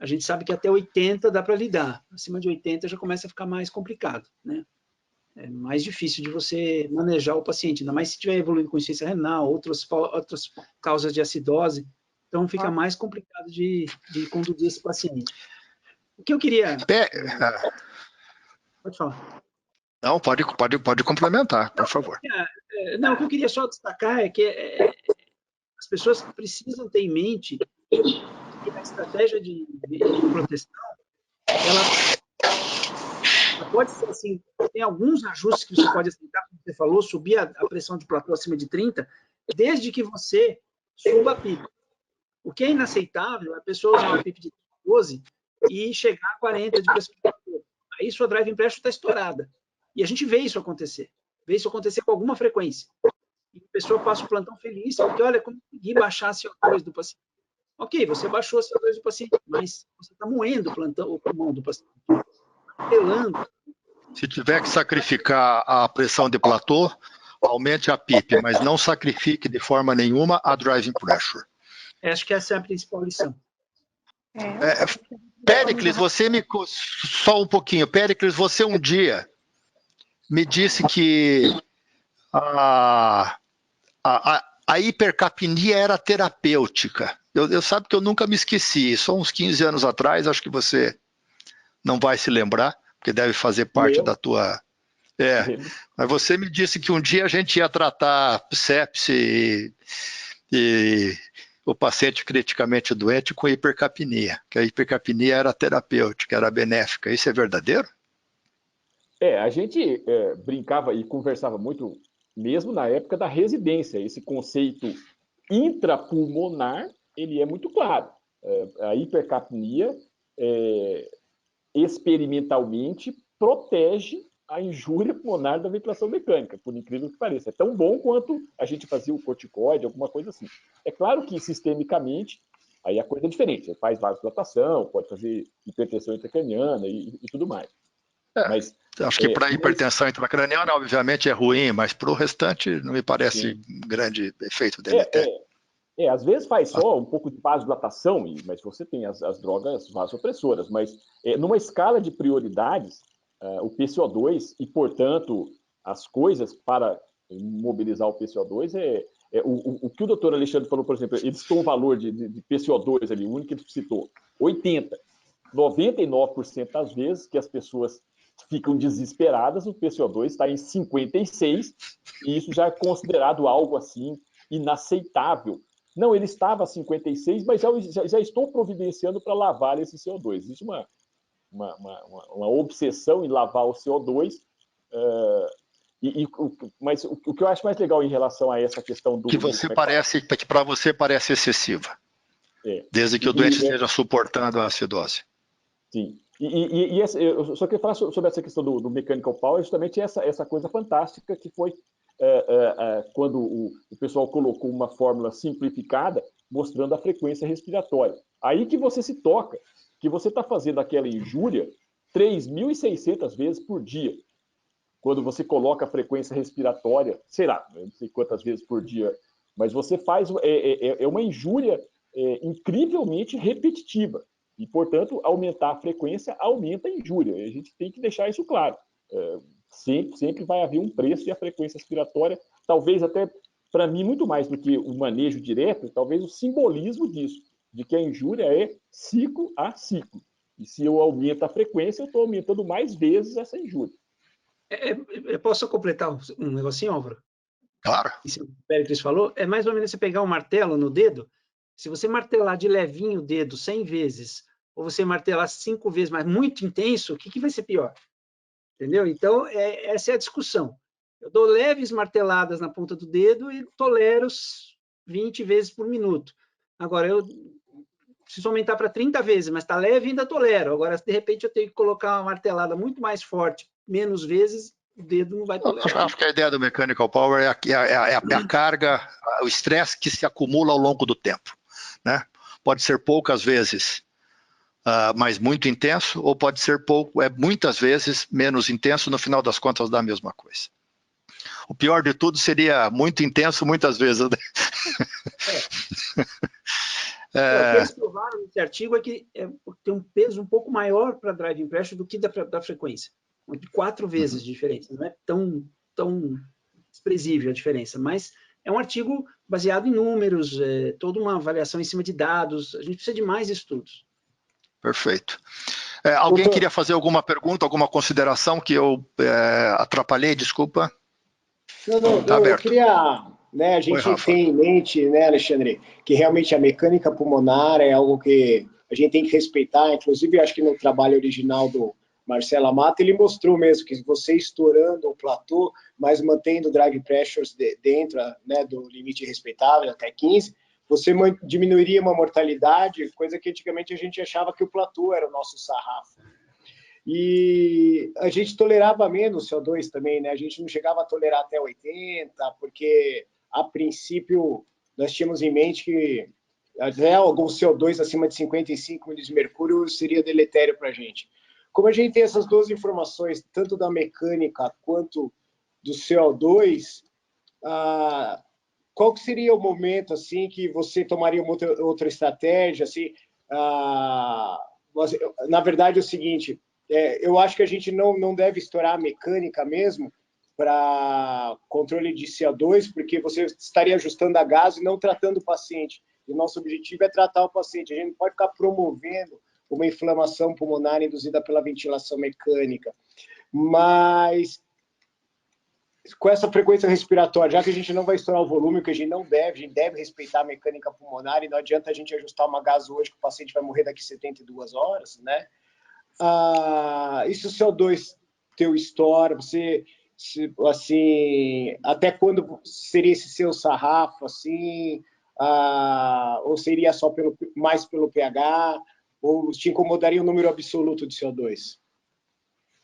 a gente sabe que até 80 dá para lidar. Acima de 80 já começa a ficar mais complicado, né? É mais difícil de você manejar o paciente, ainda mais se tiver evoluindo com insuficiência renal, outras causas de acidose, então fica mais complicado de conduzir esse paciente. O que eu queria... Pode falar. Não, pode complementar, por favor. Não, o que eu queria só destacar é que as pessoas precisam ter em mente que a estratégia de proteção, ela pode ser assim, tem alguns ajustes que você pode aceitar, como você falou, subir a pressão de platô acima de 30, desde que você suba a PIP. O que é inaceitável é a pessoa usar uma PIP de 12 e chegar a 40 de pressão de platô. Aí sua drive pressure está estourada. E a gente vê isso acontecer. Vê isso acontecer com alguma frequência. E a pessoa passa o plantão feliz, porque olha, consegui baixar a CO2 do paciente. Ok, você baixou a CO2 do paciente, mas você está moendo o pulmão do paciente. Pelando. Se tiver que sacrificar a pressão de platô, aumente a PIP, mas não sacrifique de forma nenhuma a driving pressure. Acho que essa é a principal lição. Péricles, só um pouquinho. Péricles, você um dia me disse que a hipercapnia era terapêutica. Eu sabe que eu nunca me esqueci. Só uns 15 anos atrás, acho que você não vai se lembrar, porque deve fazer parte da tua... mas você me disse que um dia a gente ia tratar sepse e o paciente criticamente doente com hipercapnia, que a hipercapnia era terapêutica, era benéfica. Isso é verdadeiro? A gente brincava e conversava muito, mesmo na época da residência. Esse conceito intrapulmonar, ele é muito claro. A hipercapnia, experimentalmente, protege a injúria pulmonar da ventilação mecânica, por incrível que pareça. É tão bom quanto a gente fazia o corticoide, alguma coisa assim. É claro que, sistemicamente, aí a coisa é diferente. Você faz vasodilatação, pode fazer hipertensão intracraniana e tudo mais. Mas, acho que para hipertensão intracraniana, obviamente, é ruim, mas para o restante não me parece grande efeito deletério. Às vezes faz só um pouco de vasodilatação, mas você tem as drogas vasopressoras. Mas numa escala de prioridades, o PCO2 e, portanto, as coisas para mobilizar o PCO2 o que o doutor Alexandre falou, por exemplo, ele citou um valor de PCO2 ali, o único que ele citou, 80. 99% das vezes que as pessoas ficam desesperadas, o PCO2 está em 56, e isso já é considerado algo assim inaceitável. Não, ele estava a 56, mas já estou providenciando para lavar esse CO2. Existe uma obsessão em lavar o CO2, mas o que eu acho mais legal em relação a essa questão do... Que para você parece excessiva, desde que o doente esteja suportando a acidose. Sim. Eu só queria falar sobre essa questão do mechanical power, justamente essa coisa fantástica que foi quando o pessoal colocou uma fórmula simplificada mostrando a frequência respiratória. Aí que você se toca, que você está fazendo aquela injúria 3.600 vezes por dia. Quando você coloca a frequência respiratória, sei lá, não sei quantas vezes por dia, mas você faz uma injúria incrivelmente repetitiva. E, portanto, aumentar a frequência aumenta a injúria. E a gente tem que deixar isso claro. Sempre vai haver um preço e a frequência respiratória, talvez até, para mim, muito mais do que o manejo direto, talvez o simbolismo disso, de que a injúria é ciclo a ciclo. E se eu aumento a frequência, eu estou aumentando mais vezes essa injúria. Eu posso completar um negocinho, Álvaro? Claro. Isso que o Péricles falou, é mais ou menos você pegar um martelo no dedo, se você martelar de levinho o dedo 100 vezes, ou você martelar 5 vezes, mas muito intenso, o que vai ser pior? Entendeu? Então, essa é a discussão. Eu dou leves marteladas na ponta do dedo e tolero 20 vezes por minuto. Agora, eu preciso aumentar para 30 vezes, mas está leve e ainda tolero. Agora, de repente, eu tenho que colocar uma martelada muito mais forte, menos vezes, o dedo não vai tolerar. Acho que a ideia do mechanical power é a carga, o estresse que se acumula ao longo do tempo, né? Pode ser poucas vezes, mas muito intenso, ou pode ser muitas vezes menos intenso, no final das contas dá a mesma coisa. O pior de tudo seria muito intenso muitas vezes, né? O que eles provaram nesse artigo é que tem um peso um pouco maior para driving pressure do que da frequência. De 4 vezes de diferença. Não é tão desprezível a diferença, mas é um artigo baseado em números, toda uma avaliação em cima de dados. A gente precisa de mais estudos. Perfeito. Alguém queria fazer alguma pergunta, alguma consideração que eu atrapalhei? Desculpa. Não, Tá aberto. Eu queria... Né, a gente tem em mente, né, Alexandre, que realmente a mecânica pulmonar é algo que a gente tem que respeitar. Inclusive, acho que no trabalho original do Marcelo Amato, ele mostrou mesmo que você estourando o platô, mas mantendo drive pressures dentro, né, do limite respeitável, até 15, você diminuiria uma mortalidade, coisa que antigamente a gente achava que o platô era o nosso sarrafo. E a gente tolerava menos CO2 também, né? A gente não chegava a tolerar até 80, porque, a princípio, nós tínhamos em mente que até algum CO2 acima de 55 milhas de mercúrio seria deletério para a gente. Como a gente tem essas duas informações, tanto da mecânica quanto do CO2, qual que seria o momento assim que você tomaria uma outra estratégia? Assim, na verdade, é o seguinte, eu acho que a gente não deve estourar a mecânica mesmo para controle de CO2, porque você estaria ajustando a gás e não tratando o paciente. E o nosso objetivo é tratar o paciente. A gente não pode ficar promovendo uma inflamação pulmonar induzida pela ventilação mecânica. Mas, com essa frequência respiratória, já que a gente não vai estourar o volume, que a gente deve respeitar a mecânica pulmonar, e não adianta a gente ajustar uma gás hoje, que o paciente vai morrer daqui 72 horas, né? E se o CO2 teu estoura, você, assim, até quando seria esse seu sarrafo, assim, ou seria só mais pelo pH, ou te incomodaria o número absoluto de CO2?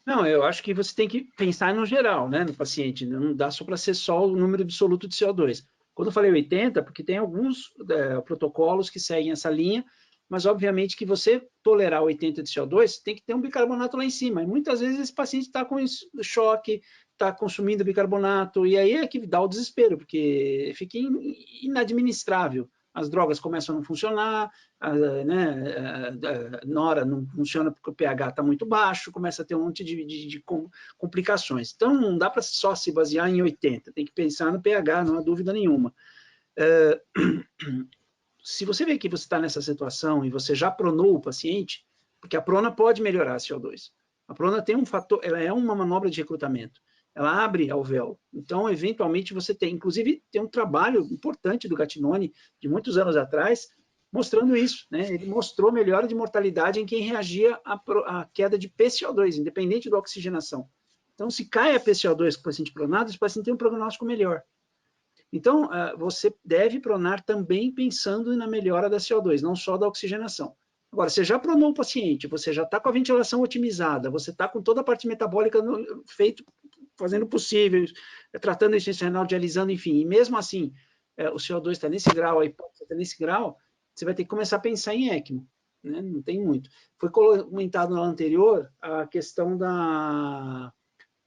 Não, eu acho que você tem que pensar no geral, né, no paciente, não dá só para ser só o número absoluto de CO2. Quando eu falei 80, porque tem alguns protocolos que seguem essa linha, mas obviamente que você tolerar 80 de CO2, tem que ter um bicarbonato lá em cima. E muitas vezes esse paciente está com choque, está consumindo bicarbonato, e aí é que dá o desespero, porque fica inadministrável. As drogas começam a não funcionar, Nora não funciona porque o pH está muito baixo, começa a ter um monte de complicações. Então, não dá para só se basear em 80, tem que pensar no pH, não há dúvida nenhuma. Se você vê que você está nessa situação e você já pronou o paciente, porque a prona pode melhorar a CO2. A prona tem um fator, ela é uma manobra de recrutamento. Ela abre alvéolo. Então, eventualmente, você tem, inclusive, tem um trabalho importante do Gattinoni, de muitos anos atrás, mostrando isso, né? Ele mostrou melhora de mortalidade em quem reagia à queda de PCO2, independente da oxigenação. Então, se cai a PCO2 com o paciente pronado, esse paciente tem um prognóstico melhor. Então, você deve pronar também pensando na melhora da CO2, não só da oxigenação. Agora, você já pronou o paciente, você já está com a ventilação otimizada, você está com toda a parte metabólica fazendo o possível, tratando a insuficiência renal, dialisando, enfim, e mesmo assim, o CO2 está nesse grau, a hipóxia está nesse grau, você vai ter que começar a pensar em ECMO, né? Não tem muito. Foi comentado no anterior a questão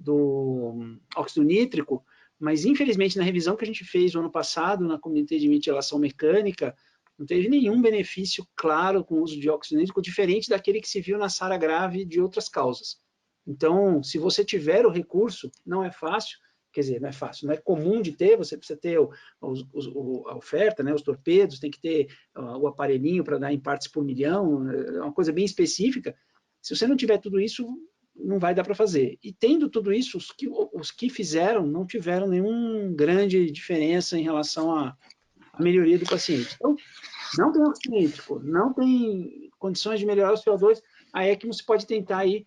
do óxido nítrico, mas infelizmente na revisão que a gente fez no ano passado, na comitê de ventilação mecânica, não teve nenhum benefício claro com o uso de óxido nítrico, diferente daquele que se viu na SARA grave de outras causas. Então, se você tiver o recurso, não é fácil, quer dizer, não é fácil, não é comum de ter, você precisa ter a oferta, né, os torpedos, tem que ter o aparelhinho para dar em partes por milhão, é uma coisa bem específica. Se você não tiver tudo isso, não vai dar para fazer. E tendo tudo isso, os que fizeram não tiveram nenhuma grande diferença em relação à melhoria do paciente. Então, não tem óxido nítrico, não tem condições de melhorar o CO2, a ECMO se pode tentar aí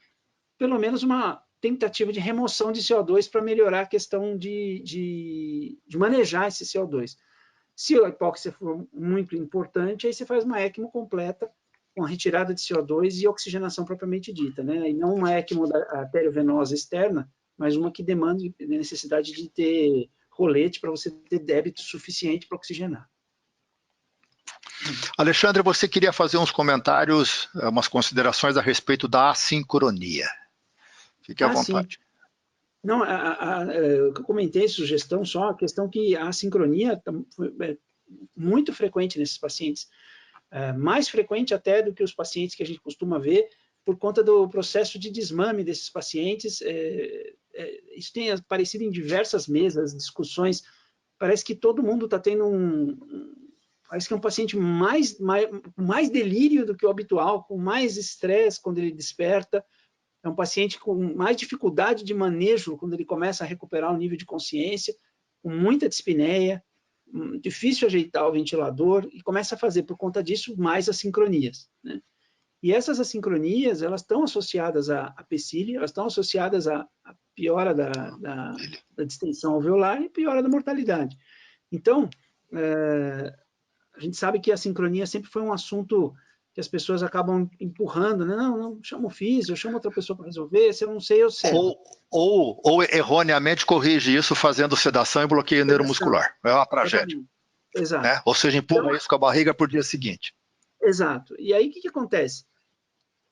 pelo menos uma tentativa de remoção de CO2 para melhorar a questão de manejar esse CO2. Se a hipóxia for muito importante, aí você faz uma ECMO completa com a retirada de CO2 e oxigenação propriamente dita, né? E não uma ECMO arteriovenosa externa, mas uma que demande necessidade de ter rolete para você ter débito suficiente para oxigenar. Alexandre, você queria fazer uns comentários, umas considerações a respeito da assincronia. Fique à vontade. Sim. Não, o que eu comentei, sugestão só, a questão que a assincronia é muito frequente nesses pacientes. mais frequente até do que os pacientes que a gente costuma ver, por conta do processo de desmame desses pacientes. Isso tem aparecido em diversas mesas, discussões. Parece que todo mundo está tendo parece que é um paciente mais delírio do que o habitual, com mais estresse quando ele desperta. É um paciente com mais dificuldade de manejo quando ele começa a recuperar o nível de consciência, com muita dispneia, difícil ajeitar o ventilador, e começa a fazer, por conta disso, mais assincronias, né? E essas assincronias, elas estão associadas à PCILI, elas estão associadas à piora da distensão alveolar e piora da mortalidade. Então, a gente sabe que a sincronia sempre foi um assunto que as pessoas acabam empurrando, né? Não chama o físio, eu chamo outra pessoa para resolver, se eu não sei, eu sei. Ou erroneamente corrige isso fazendo sedação e bloqueio neuromuscular. É uma tragédia. Exato. Né? Ou seja, empurra isso com a barriga para o dia seguinte. Exato. E aí, o que acontece?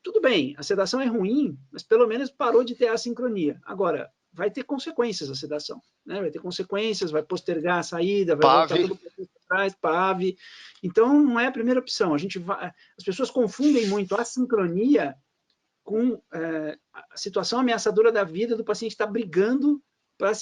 Tudo bem, a sedação é ruim, mas pelo menos parou de ter assincronia. Agora, vai ter consequências a sedação, né? Vai ter consequências, vai postergar a saída, vai voltar tudo para trás, PAV. Então, não é a primeira opção. As pessoas confundem muito a sincronia com a situação ameaçadora da vida do paciente que está brigando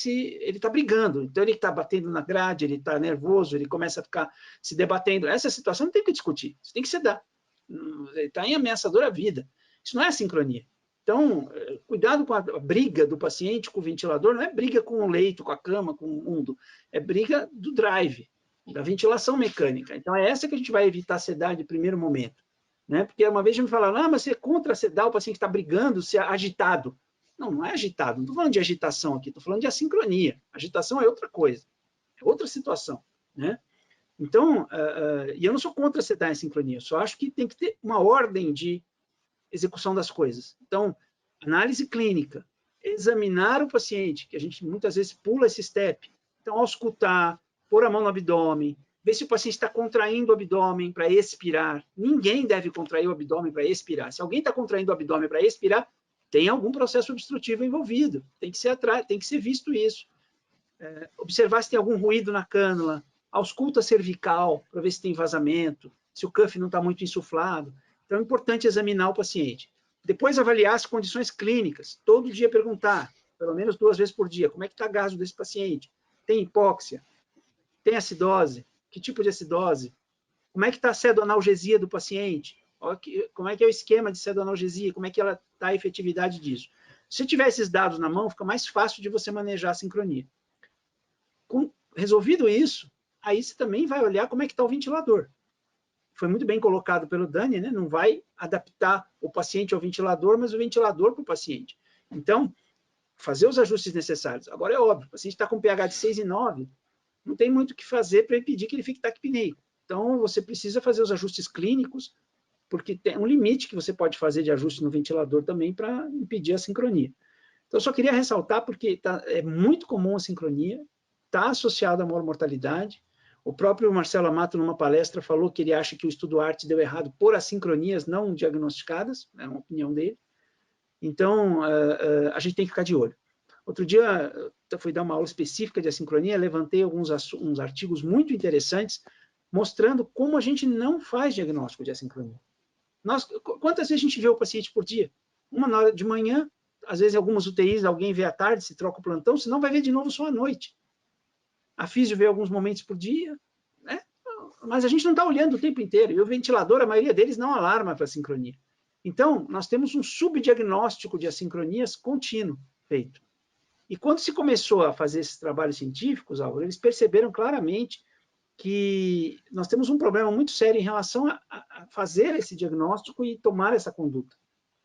ele está brigando, então ele está batendo na grade, ele está nervoso, ele começa a ficar se debatendo. Essa situação não tem que discutir, você tem que sedar. Ele está em ameaçadora à vida. Isso não é sincronia. Então, cuidado com a briga do paciente com o ventilador, não é briga com o leito, com a cama, com o mundo, é briga do drive, da ventilação mecânica. Então, é essa que a gente vai evitar sedar de primeiro momento, né? Porque uma vez já me falaram, mas você é contra sedar o paciente que está brigando, se é agitado. Não é agitado, não estou falando de agitação aqui, estou falando de assincronia. Agitação é outra coisa, é outra situação, né? Então, e eu não sou contra sedar em sincronia, eu só acho que tem que ter uma ordem de execução das coisas. Então, análise clínica, examinar o paciente, que a gente muitas vezes pula esse step. Então, auscultar, pôr a mão no abdômen, ver se o paciente está contraindo o abdômen para expirar. Ninguém deve contrair o abdômen para expirar. Se alguém está contraindo o abdômen para expirar, tem algum processo obstrutivo envolvido. Tem que ser visto isso. Observar se tem algum ruído na cânula, ausculta cervical, para ver se tem vazamento, se o cuff não está muito insuflado. Então, é importante examinar o paciente. Depois, avaliar as condições clínicas. Todo dia perguntar, pelo menos 2 vezes por dia, como é que está o gaso desse paciente? Tem hipóxia? Tem acidose? Que tipo de acidose? Como é que está a sedoanalgesia do paciente? Como é que é o esquema de sedoanalgesia? Como é que está a efetividade disso? Se tiver esses dados na mão, fica mais fácil de você manejar a sincronia. Resolvido isso, aí você também vai olhar como é que está o ventilador. Foi muito bem colocado pelo Dani, né? Não vai adaptar o paciente ao ventilador, mas o ventilador para o paciente. Então, fazer os ajustes necessários. Agora, é óbvio, o paciente está com pH de 6 e 9, não tem muito o que fazer para impedir que ele fique taquipneico. Então, você precisa fazer os ajustes clínicos, porque tem um limite que você pode fazer de ajuste no ventilador também para impedir a sincronia. Então, eu só queria ressaltar, porque é muito comum a sincronia, está associada à maior mortalidade. O próprio Marcelo Amato, numa palestra, falou que ele acha que o estudo ARTE deu errado por assincronias não diagnosticadas, é uma opinião dele. Então, a gente tem que ficar de olho. Outro dia, eu fui dar uma aula específica de assincronia, levantei uns artigos muito interessantes, mostrando como a gente não faz diagnóstico de assincronia. Quantas vezes a gente vê o paciente por dia? Uma na hora de manhã, às vezes em algumas UTIs alguém vê à tarde, se troca o plantão, senão vai ver de novo só à noite. A físio vê alguns momentos por dia, né? Mas a gente não está olhando o tempo inteiro. E o ventilador, a maioria deles não alarma para sincronia. Então, nós temos um subdiagnóstico de assincronias contínuo feito. E quando se começou a fazer esses trabalhos científicos, Álvaro, eles perceberam claramente que nós temos um problema muito sério em relação a fazer esse diagnóstico e tomar essa conduta.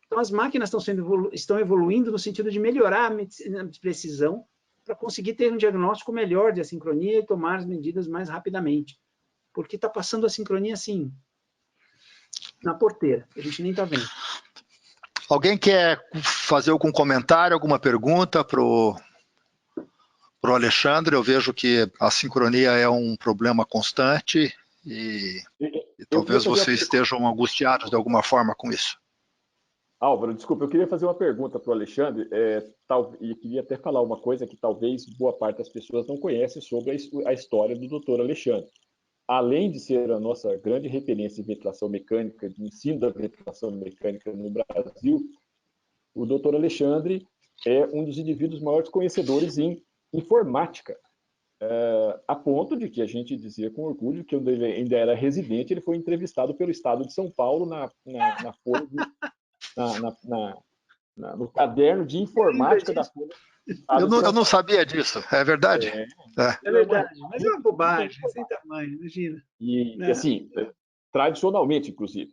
Então, as máquinas estão evoluindo no sentido de melhorar a precisão para conseguir ter um diagnóstico melhor de assincronia e tomar as medidas mais rapidamente. Porque está passando a sincronia, assim, na porteira, a gente nem está vendo. Alguém quer fazer algum comentário, alguma pergunta para o Alexandre? Eu vejo que a sincronia é um problema constante e talvez vocês estejam angustiados de alguma forma com isso. Álvaro, desculpa, eu queria fazer uma pergunta para o Alexandre, e queria até falar uma coisa que talvez boa parte das pessoas não conhece sobre a história do Dr. Alexandre. além de ser a nossa grande referência em ventilação mecânica, de ensino da ventilação mecânica no Brasil, o doutor Alexandre é um dos indivíduos maiores conhecedores em informática, a ponto de que a gente dizia com orgulho que quando ele ainda era residente, ele foi entrevistado pelo Estado de São Paulo no caderno de informática da Folha. Eu não sabia disso, é verdade? É verdade, mas é uma bobagem, sem tamanho, imagina. E assim, tradicionalmente, inclusive.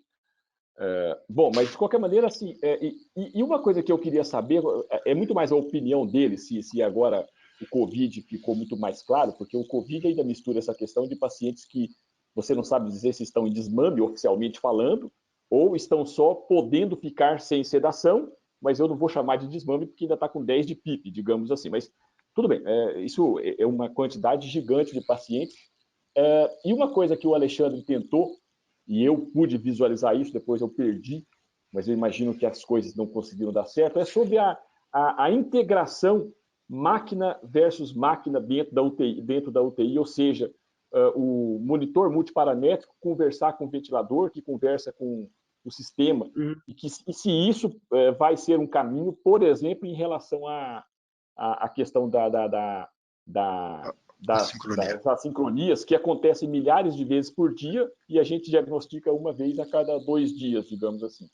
Bom, mas de qualquer maneira, assim, e uma coisa que eu queria saber, é muito mais a opinião dele, se agora o Covid ficou muito mais claro, porque o Covid ainda mistura essa questão de pacientes que você não sabe dizer se estão em desmame, oficialmente falando, ou estão só podendo ficar sem sedação, mas eu não vou chamar de desmame porque ainda está com 10 de PIP, digamos assim. Mas tudo bem, isso é uma quantidade gigante de pacientes. E uma coisa que o Alexandre tentou, e eu pude visualizar isso, depois eu perdi, mas eu imagino que as coisas não conseguiram dar certo, é sobre a integração máquina versus máquina dentro da UTI, ou seja, o monitor multiparamétrico conversar com o ventilador, que conversa com o sistema, e se isso vai ser um caminho, por exemplo, em relação à questão das sincronias, que acontecem milhares de vezes por dia, e a gente diagnostica uma vez a cada 2 dias, digamos assim.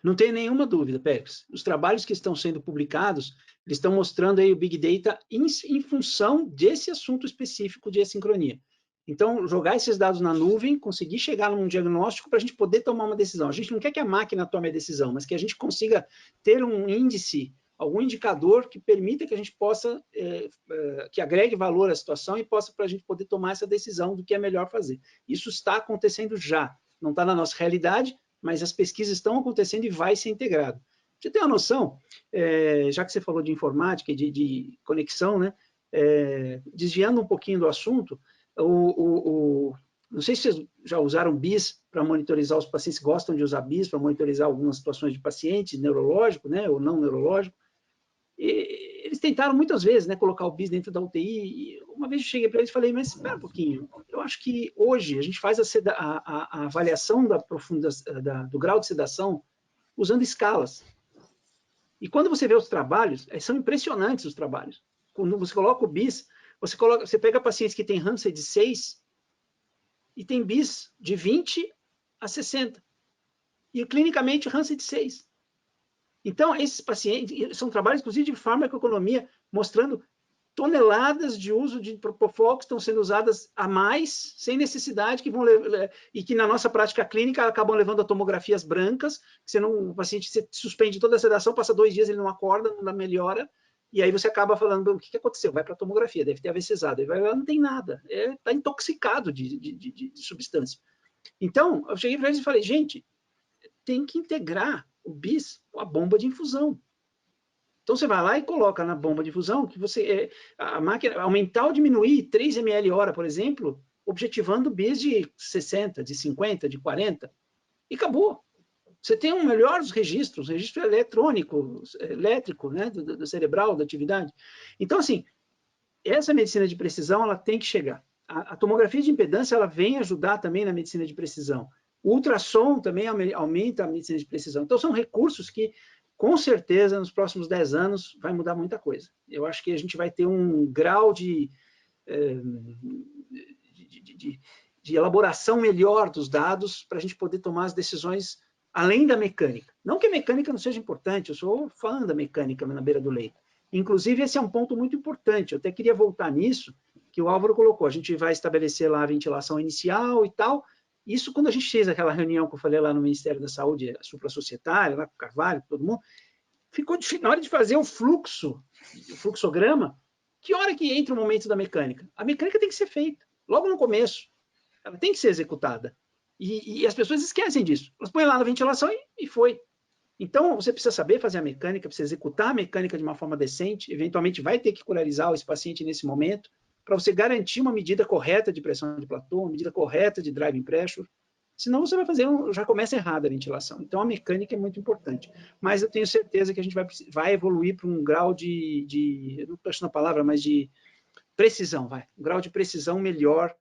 Não tem nenhuma dúvida, Pérez. Os trabalhos que estão sendo publicados, eles estão mostrando aí o Big Data em função desse assunto específico de assincronia. Então, jogar esses dados na nuvem, conseguir chegar num diagnóstico para a gente poder tomar uma decisão. A gente não quer que a máquina tome a decisão, mas que a gente consiga ter um índice, algum indicador que permita que a gente possa, que agregue valor à situação e possa para a gente poder tomar essa decisão do que é melhor fazer. Isso está acontecendo já. Não está na nossa realidade, mas as pesquisas estão acontecendo e vai ser integrado. Você tem uma noção, já que você falou de informática e de conexão, né, desviando um pouquinho do assunto, não sei se vocês já usaram BIS para monitorizar os pacientes, gostam de usar BIS para monitorizar algumas situações de paciente neurológico, né, ou não neurológico. E eles tentaram muitas vezes, né, colocar o BIS dentro da UTI, e uma vez eu cheguei para eles e falei, mas espera um pouquinho, eu acho que hoje a gente faz a avaliação do grau de sedação usando escalas. E quando você vê os trabalhos, são impressionantes os trabalhos. Quando você coloca o BIS, você pega pacientes que têm Ramsay de 6 e tem BIS de 20 a 60. E clinicamente Ramsay de 6. Então, esses pacientes, são trabalhos, inclusive, de farmacoeconomia, mostrando toneladas de uso de propofol que estão sendo usadas a mais, sem necessidade, e que na nossa prática clínica acabam levando a tomografias brancas, que o paciente você suspende toda a sedação, passa 2 dias, ele não acorda, não melhora, e aí você acaba falando, o que aconteceu? Vai para a tomografia, deve ter AVCzado. Aí vai lá, não tem nada, está intoxicado de substância. Então, eu cheguei para eles e falei, gente, tem que integrar o BIS com a bomba de infusão. Então, você vai lá e coloca na bomba de infusão que a máquina aumentar ou diminuir 3 ml hora, por exemplo, objetivando BIS de 60, de 50, de 40, e acabou. Você tem um melhor registro eletrônico, elétrico, né, do cerebral, da atividade. Então, assim, essa medicina de precisão, ela tem que chegar. A tomografia de impedância, ela vem ajudar também na medicina de precisão. O ultrassom também aumenta a medicina de precisão. Então, são recursos que, com certeza, nos próximos 10 anos, vai mudar muita coisa. Eu acho que a gente vai ter um grau de elaboração melhor dos dados para a gente poder tomar as decisões além da mecânica. Não que a mecânica não seja importante, eu sou fã da mecânica na beira do leito. Inclusive, esse é um ponto muito importante. Eu até queria voltar nisso, que o Álvaro colocou. A gente vai estabelecer lá a ventilação inicial e tal. Isso, quando a gente fez aquela reunião que eu falei lá no Ministério da Saúde, a suprassocietária, lá com o Carvalho, todo mundo, ficou difícil. Na hora de fazer o fluxograma, que hora que entra o momento da mecânica? A mecânica tem que ser feita, logo no começo. Ela tem que ser executada. E as pessoas esquecem disso. Elas põem lá na ventilação e foi. Então, você precisa saber fazer a mecânica, precisa executar a mecânica de uma forma decente, eventualmente vai ter que curarizar esse paciente nesse momento, para você garantir uma medida correta de pressão de platô, uma medida correta de driving pressure, senão você vai fazer, já começa errada a ventilação. Então, a mecânica é muito importante. Mas eu tenho certeza que a gente vai evoluir para um grau eu não estou achando a palavra, mas de precisão, um grau de precisão melhor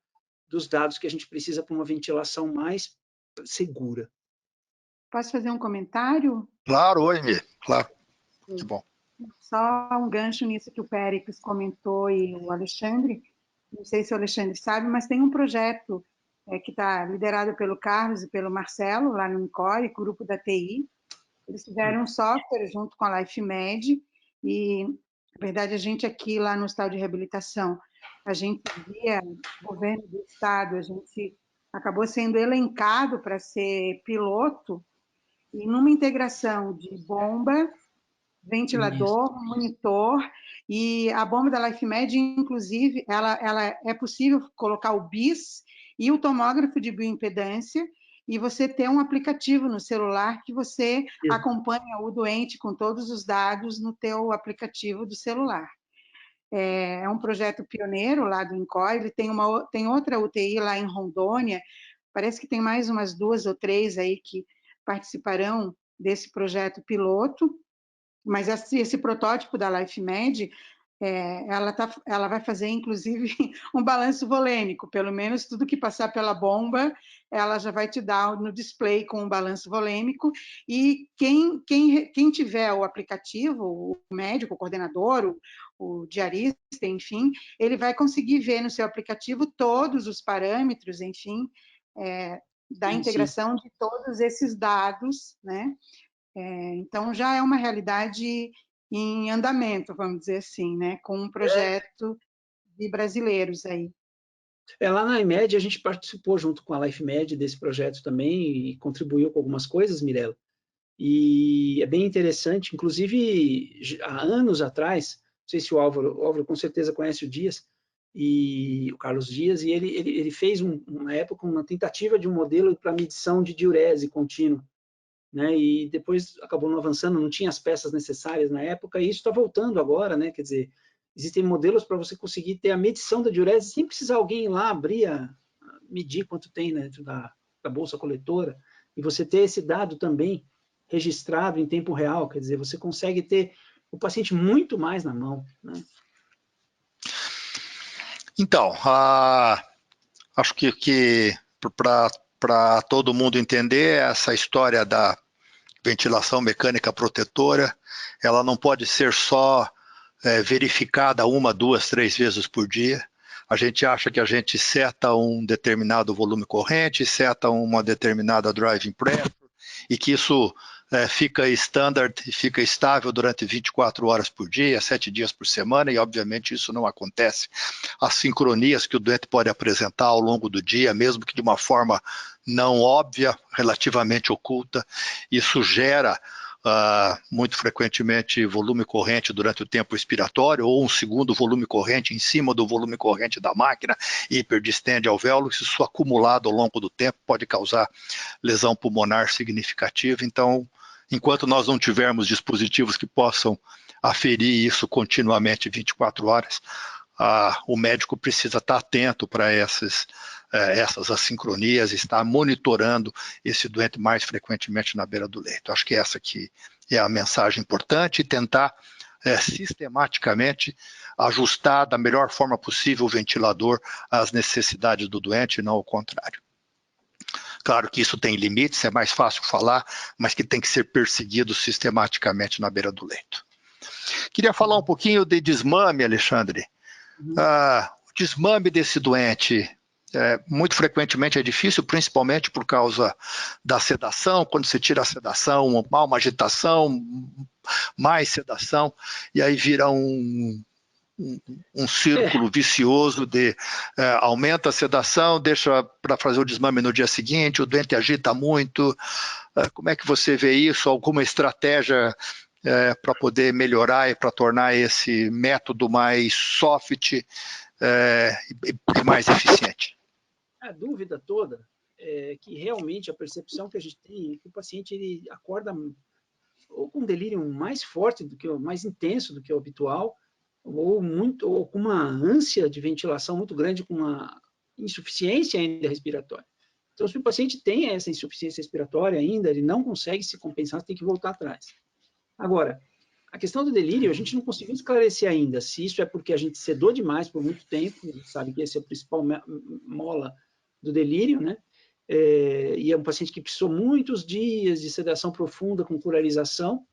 dos dados que a gente precisa para uma ventilação mais segura. Posso fazer um comentário? Claro, oi, Mi. Claro, que bom. Só um gancho nisso que o Péricles comentou e o Alexandre. Não sei se o Alexandre sabe, mas tem um projeto que está liderado pelo Carlos e pelo Marcelo, lá no INCORE, grupo da TI. Eles fizeram um software junto com a LifeMed e, na verdade, a gente aqui lá no Hospital de Reabilitação, a gente via governo do estado, a gente acabou sendo elencado para ser piloto e numa integração de bomba, ventilador, monitor, e a bomba da LifeMed, inclusive, ela é possível colocar o BIS e o tomógrafo de bioimpedância, e você ter um aplicativo no celular que você acompanha o doente com todos os dados no teu aplicativo do celular. É um projeto pioneiro lá do INCOR, ele tem outra UTI lá em Rondônia, parece que tem mais umas 2 ou 3 aí que participarão desse projeto piloto, mas esse protótipo da LifeMed, ela vai fazer, inclusive, um balanço volêmico, pelo menos tudo que passar pela bomba, ela já vai te dar no display com um balanço volêmico, e quem tiver o aplicativo, o médico, o coordenador, o diarista, enfim, ele vai conseguir ver no seu aplicativo todos os parâmetros, enfim, da integração de todos esses dados, né? Então, já é uma realidade em andamento, vamos dizer assim, né? Com um projeto de brasileiros aí. Lá na IMED, a gente participou junto com a LifeMed desse projeto também e contribuiu com algumas coisas, Mirella. E é bem interessante, inclusive, há anos atrás, não sei se o Álvaro com certeza conhece o Dias, e o Carlos Dias, e ele fez, na época, uma tentativa de um modelo para medição de diurese contínua, né? E depois acabou não avançando, não tinha as peças necessárias na época, e isso está voltando agora, né? Quer dizer, existem modelos para você conseguir ter a medição da diurese sem precisar alguém ir lá abrir, medir quanto tem dentro da bolsa coletora, e você ter esse dado também registrado em tempo real, quer dizer, você consegue ter o paciente muito mais na mão, né? Então, acho que para todo mundo entender, essa história da ventilação mecânica protetora, ela não pode ser só verificada 1, 2, 3 vezes por dia. A gente acha que a gente seta um determinado volume corrente, seta uma determinada driving pressure, e que isso fica standard, fica estável durante 24 horas por dia, 7 dias por semana, e obviamente isso não acontece. As sincronias que o doente pode apresentar ao longo do dia, mesmo que de uma forma não óbvia, relativamente oculta, isso gera muito frequentemente volume corrente durante o tempo expiratório, ou um segundo volume corrente em cima do volume corrente da máquina, hiperdistende alvéolo. Isso acumulado ao longo do tempo pode causar lesão pulmonar significativa. Então, enquanto nós não tivermos dispositivos que possam aferir isso continuamente 24 horas, o médico precisa estar atento para essas assincronias, estar monitorando esse doente mais frequentemente na beira do leito. Acho que essa aqui é a mensagem importante, e tentar sistematicamente ajustar da melhor forma possível o ventilador às necessidades do doente, e não ao contrário. Claro que isso tem limites, é mais fácil falar, mas que tem que ser perseguido sistematicamente na beira do leito. Queria falar um pouquinho de desmame, Alexandre. O desmame desse doente muito frequentemente é difícil, principalmente por causa da sedação. Quando você tira a sedação, uma agitação, mais sedação, e aí vira um círculo vicioso de aumenta a sedação, deixa para fazer o desmame no dia seguinte, o doente agita muito. Como é que você vê isso? Alguma estratégia para poder melhorar e para tornar esse método mais soft e mais eficiente? A dúvida toda é que realmente a percepção que a gente tem é que o paciente ele acorda ou com um delírio mais forte do que mais intenso do que o habitual, ou com uma ânsia de ventilação muito grande, com uma insuficiência ainda respiratória. Então, se o paciente tem essa insuficiência respiratória ainda, ele não consegue se compensar, tem que voltar atrás. Agora, A questão do delírio, a gente não conseguiu esclarecer ainda se isso é porque a gente sedou demais por muito tempo, sabe que esse é o principal mola do delírio, né? E é um paciente que precisou muitos dias de sedação profunda com curarização,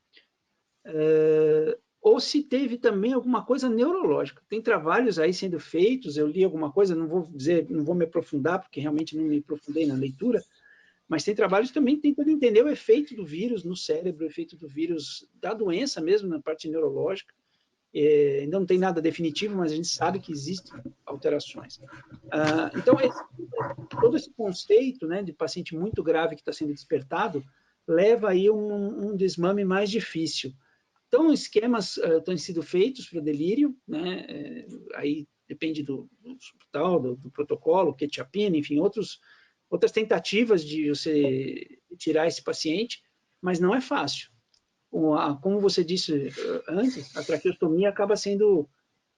ou se teve também alguma coisa neurológica. Tem trabalhos aí sendo feitos, eu li alguma coisa, não vou me aprofundar, porque realmente não me aprofundei na leitura, mas tem trabalhos também tentando entender o efeito do vírus no cérebro, o efeito do vírus da doença mesmo, na parte neurológica. Ainda não tem nada definitivo, mas a gente sabe que existem alterações. Então, todo esse conceito, né, de paciente muito grave que está sendo despertado, leva aí um desmame mais difícil. Então, esquemas têm sido feitos para o delírio, né, aí depende do hospital, do protocolo, quetiapina, enfim, outras tentativas de você tirar esse paciente, mas não é fácil. Como você disse antes, a traqueostomia acaba sendo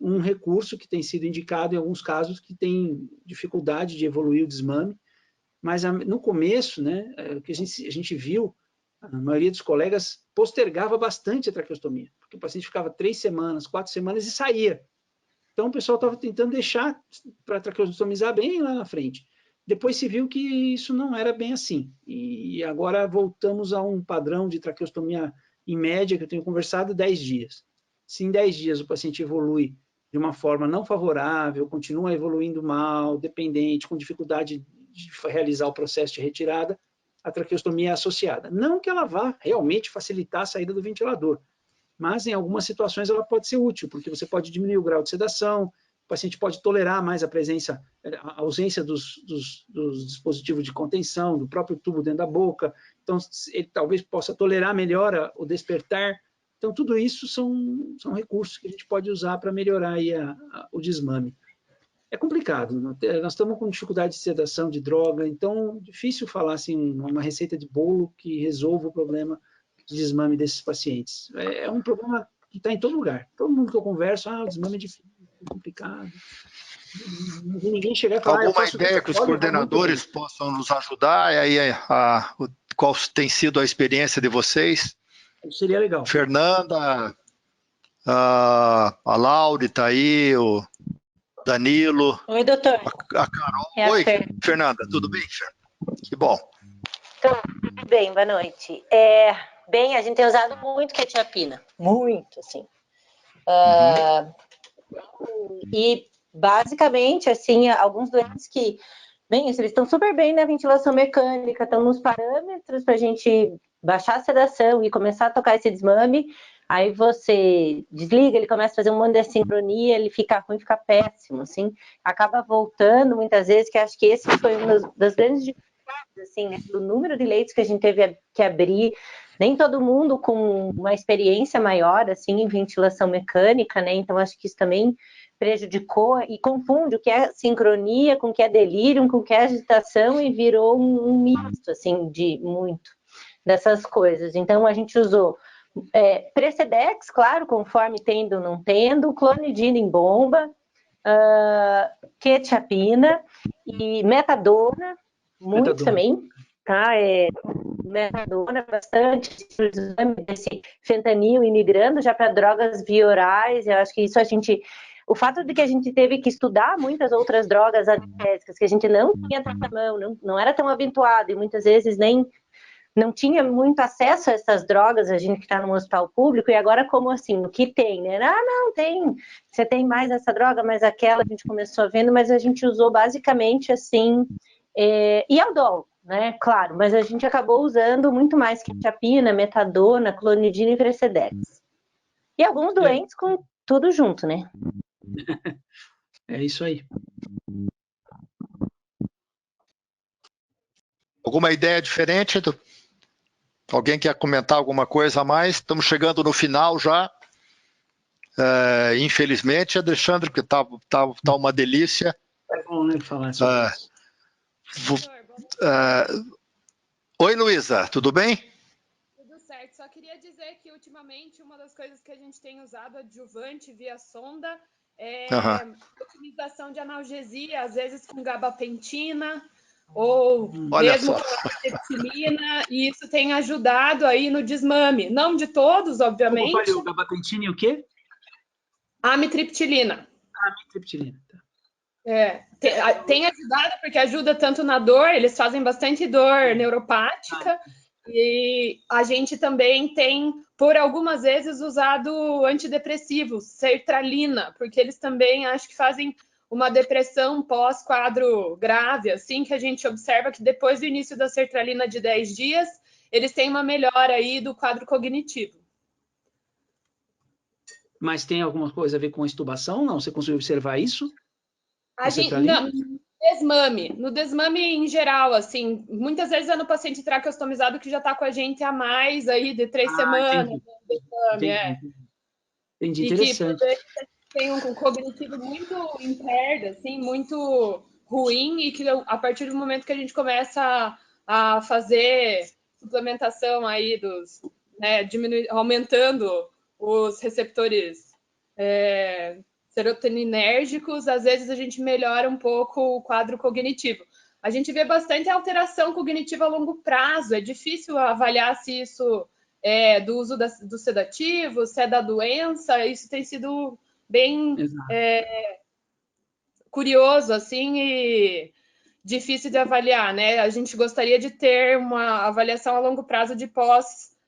um recurso que tem sido indicado em alguns casos que tem dificuldade de evoluir o desmame, mas no começo, né, o que a gente viu, a maioria dos colegas postergava bastante a traqueostomia, porque o paciente ficava 3 semanas, 4 semanas e saía. Então o pessoal estava tentando deixar para traqueostomizar bem lá na frente. Depois se viu que isso não era bem assim. E agora voltamos a um padrão de traqueostomia em média, que eu tenho conversado, 10 dias. Se em 10 dias o paciente evolui de uma forma não favorável, continua evoluindo mal, dependente, com dificuldade de realizar o processo de retirada, a traqueostomia é associada. Não que ela vá realmente facilitar a saída do ventilador, mas em algumas situações ela pode ser útil, porque você pode diminuir o grau de sedação, o paciente pode tolerar mais a ausência dos dispositivos de contenção, do próprio tubo dentro da boca, então ele talvez possa tolerar melhor o despertar. Então tudo isso são recursos que a gente pode usar para melhorar aí o desmame. É complicado, nós estamos com dificuldade de sedação de droga, então difícil falar assim, uma receita de bolo que resolva o problema de desmame desses pacientes. É um problema que está em todo lugar. Todo mundo que eu converso, o desmame é difícil, é complicado. Não vi ninguém chegar e falar... Alguma ideia que os coordenadores possam nos ajudar? E aí, qual tem sido a experiência de vocês? Seria legal. Fernanda, a Laura está aí, o Danilo. Oi, doutor. A Carol. Oi, Fernanda, tudo bem, Fernanda? Que bom. Tudo bem, boa noite. Bem, a gente tem usado muito quetiapina, muito, assim. E, basicamente, assim, alguns doentes que, bem, eles estão super bem na ventilação mecânica, estão nos parâmetros para a gente baixar a sedação e começar a tocar esse desmame. Aí você desliga, ele começa a fazer um monte de assincronia, ele fica ruim, fica péssimo, assim. Acaba voltando muitas vezes, que acho que esse foi uma das grandes dificuldades, assim, né, do número de leitos que a gente teve que abrir. Nem todo mundo com uma experiência maior, assim, em ventilação mecânica, né? Então, acho que isso também prejudicou e confunde o que é sincronia com o que é delírio, com o que é agitação e virou um misto, assim, de muito dessas coisas. Então, a gente usou Precedex, claro, conforme tendo ou não tendo, clonidina em bomba, quetiapina e metadona, muito também, tá? Metadona bastante, esse fentanil e migrando já para drogas biorais. Eu acho que isso o fato de que a gente teve que estudar muitas outras drogas anestésicas que a gente não tinha na mão, não era tão habituado e muitas vezes nem não tinha muito acesso a essas drogas, a gente que está no hospital público, e agora como assim, o que tem, né? Não, tem, você tem mais essa droga, mais aquela, a gente começou vendo, mas a gente usou basicamente assim, e Aldol, né, claro, mas a gente acabou usando muito mais quetiapina, metadona, clonidina e Precedex. E alguns doentes com tudo junto, né? É isso aí. Alguma ideia diferente? Alguém quer comentar alguma coisa a mais? Estamos chegando no final já. Infelizmente, Alexandre, porque tá uma delícia. É bom, né, falar sobre isso. Oi, Luísa, tudo bem? Tudo certo. Só queria dizer que, ultimamente, uma das coisas que a gente tem usado adjuvante via sonda é a utilização de analgesia, às vezes com gabapentina, ou Olha mesmo só. com a triptilina, e isso tem ajudado aí no desmame. Não de todos, obviamente. Como falei, o gabapentina e o quê? Amitriptilina. Amitriptilina, tá. Tem ajudado porque ajuda tanto na dor, eles fazem bastante dor neuropática, e a gente também tem, por algumas vezes, usado antidepressivos, sertralina, porque eles também acho que fazem uma depressão pós-quadro grave, assim, que a gente observa que depois do início da sertralina de 10 dias, eles têm uma melhora aí do quadro cognitivo. Mas tem alguma coisa a ver com extubação? Não? Você conseguiu observar isso? No desmame em geral, assim, muitas vezes é no paciente traqueostomizado que já está com a gente há mais aí de 3 semanas. Entendi, interessante. E que tem um cognitivo muito impaired, assim, muito ruim, e que a partir do momento que a gente começa a fazer suplementação aí aumentando os receptores serotoninérgicos, às vezes a gente melhora um pouco o quadro cognitivo. A gente vê bastante alteração cognitiva a longo prazo, é difícil avaliar se isso é do uso do sedativo, se é da doença, isso tem sido bem curioso, assim, e difícil de avaliar, né? A gente gostaria de ter uma avaliação a longo prazo de pós-PICS,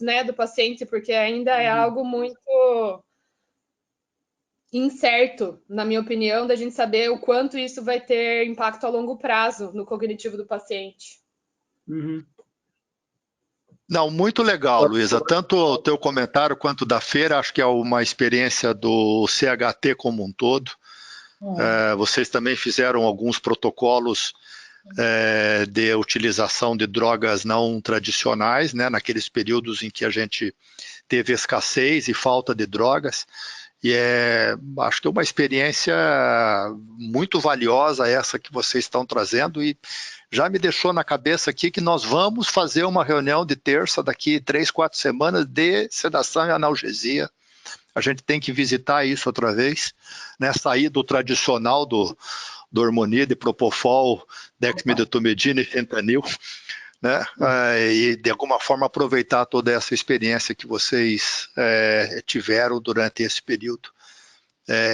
né, do paciente, porque ainda é algo muito incerto, na minha opinião, da gente saber o quanto isso vai ter impacto a longo prazo no cognitivo do paciente. Não, muito legal, Luísa. Tanto o teu comentário quanto da feira, acho que é uma experiência do CHT como um todo. Vocês também fizeram alguns protocolos de utilização de drogas não tradicionais, né, naqueles períodos em que a gente teve escassez e falta de drogas. E acho que é uma experiência muito valiosa essa que vocês estão trazendo, e já me deixou na cabeça aqui que nós vamos fazer uma reunião de terça daqui 3, 4 semanas de sedação e analgesia. A gente tem que visitar isso outra vez, né? Sair do tradicional do hormonida, propofol, dexmedetomidina e fentanil, né? E de alguma forma aproveitar toda essa experiência que vocês tiveram durante esse período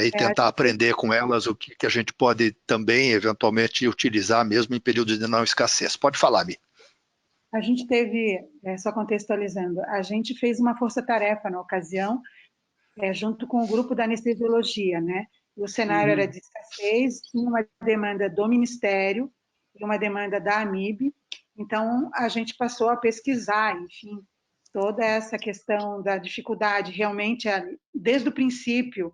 e tentar aprender com elas o que a gente pode também eventualmente utilizar mesmo em períodos de não escassez. Pode falar, Mi. A gente teve, só contextualizando, a gente fez uma força-tarefa na ocasião, junto com o grupo da anestesiologia, né? O cenário era de escassez, tinha uma demanda do Ministério e uma demanda da AMIB. Então, a gente passou a pesquisar, enfim, toda essa questão da dificuldade. Realmente, desde o princípio,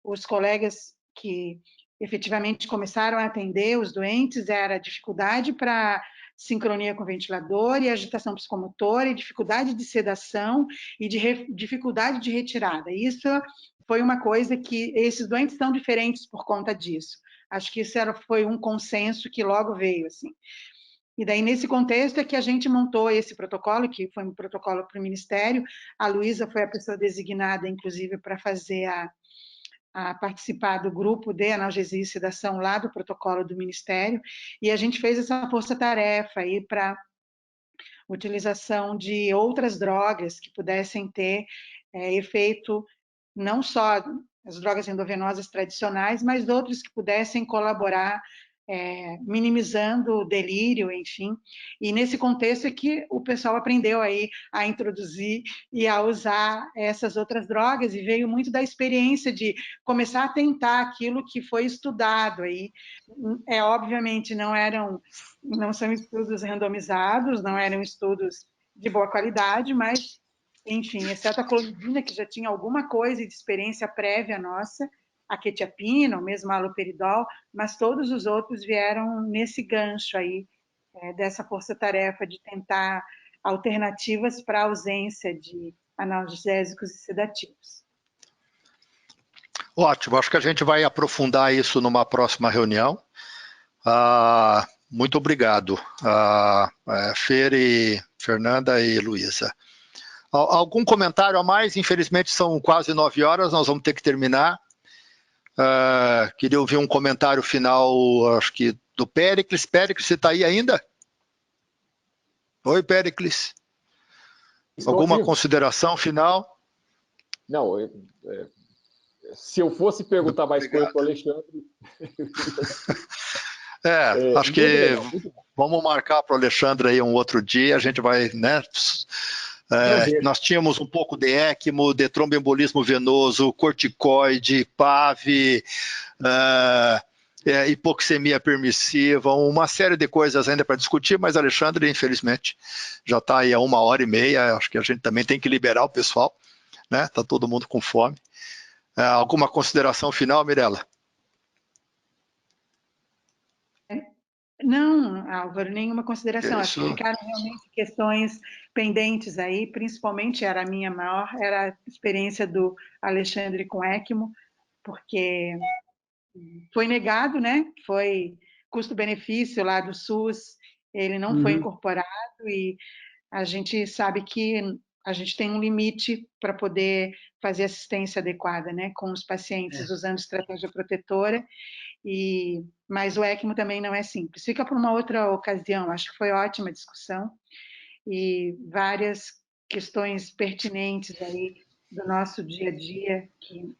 os colegas que efetivamente começaram a atender os doentes, era dificuldade para sincronia com o ventilador e agitação psicomotora, e dificuldade de sedação e dificuldade de retirada. Isso foi uma coisa que esses doentes são diferentes por conta disso. Acho que isso foi um consenso que logo veio, assim. E daí, nesse contexto, é que a gente montou esse protocolo, que foi um protocolo para o Ministério. A Luísa foi a pessoa designada, inclusive, para fazer a participar do grupo de analgesia e sedação lá do protocolo do Ministério, e a gente fez essa força-tarefa aí para utilização de outras drogas que pudessem ter efeito, não só as drogas endovenosas tradicionais, mas outras que pudessem colaborar, minimizando o delírio, enfim. E nesse contexto é que o pessoal aprendeu aí a introduzir e a usar essas outras drogas, e veio muito da experiência de começar a tentar aquilo que foi estudado aí. Obviamente não são estudos randomizados, não eram estudos de boa qualidade, mas, enfim, exceto a clonidina, que já tinha alguma coisa de experiência prévia nossa, a quetiapina, ou mesmo a haloperidol, mas todos os outros vieram nesse gancho aí, dessa força-tarefa de tentar alternativas para a ausência de analgésicos e sedativos. Ótimo, acho que a gente vai aprofundar isso numa próxima reunião. Muito obrigado, Fer, Fernanda e Luísa. Algum comentário a mais? Infelizmente são quase 9 horas, nós vamos ter que terminar. Queria ouvir um comentário final, acho que do Péricles. Péricles, você está aí ainda? Oi, Péricles. Alguma consideração final? Não, se eu fosse perguntar mais coisas para o Alexandre... acho que vamos marcar para o Alexandre aí um outro dia, a gente vai, né? Nós tínhamos um pouco de ECMO, de tromboembolismo venoso, corticoide, PAV, hipoxemia permissiva, uma série de coisas ainda para discutir, mas Alexandre, infelizmente, já está aí há 1h30, acho que a gente também tem que liberar o pessoal, né? Está todo mundo com fome. Alguma consideração final, Mirela? Não, Álvaro, nenhuma consideração. Acho que ficaram realmente questões pendentes aí, principalmente era a minha maior, era a experiência do Alexandre com ECMO, porque foi negado, né? Foi custo-benefício lá do SUS, ele não foi incorporado e a gente sabe que a gente tem um limite para poder fazer assistência adequada, né, com os pacientes usando estratégia protetora. Mas o ECMO também não é simples. Fica para uma outra ocasião. Acho que foi ótima a discussão e várias questões pertinentes aí do nosso dia a dia que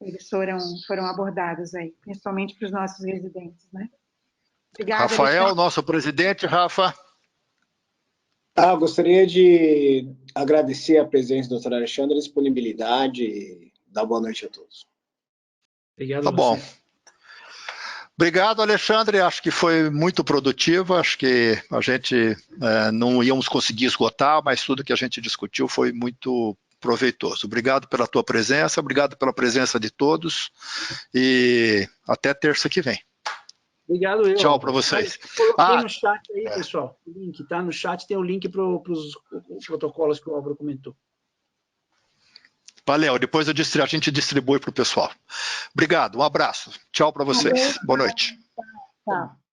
eles foram abordados aí, principalmente para os nossos residentes, né? Obrigada, Rafael, Alexandre. nosso presidente. Rafa. Gostaria de agradecer a presença do Dr. Alexandre, a disponibilidade e dar boa noite a todos. Obrigado. Tá bom. Obrigado, Alexandre. Acho que foi muito produtivo. Acho que a gente não íamos conseguir esgotar, mas tudo que a gente discutiu foi muito proveitoso. Obrigado pela tua presença, obrigado pela presença de todos e até terça que vem. Obrigado, eu. Tchau para vocês. Coloquei no chat aí, pessoal. O link, tá? No chat tem o link para os protocolos que o Álvaro comentou. Valeu, depois a gente distribui para o pessoal. Obrigado, um abraço. Tchau para vocês. Boa noite. Tchau.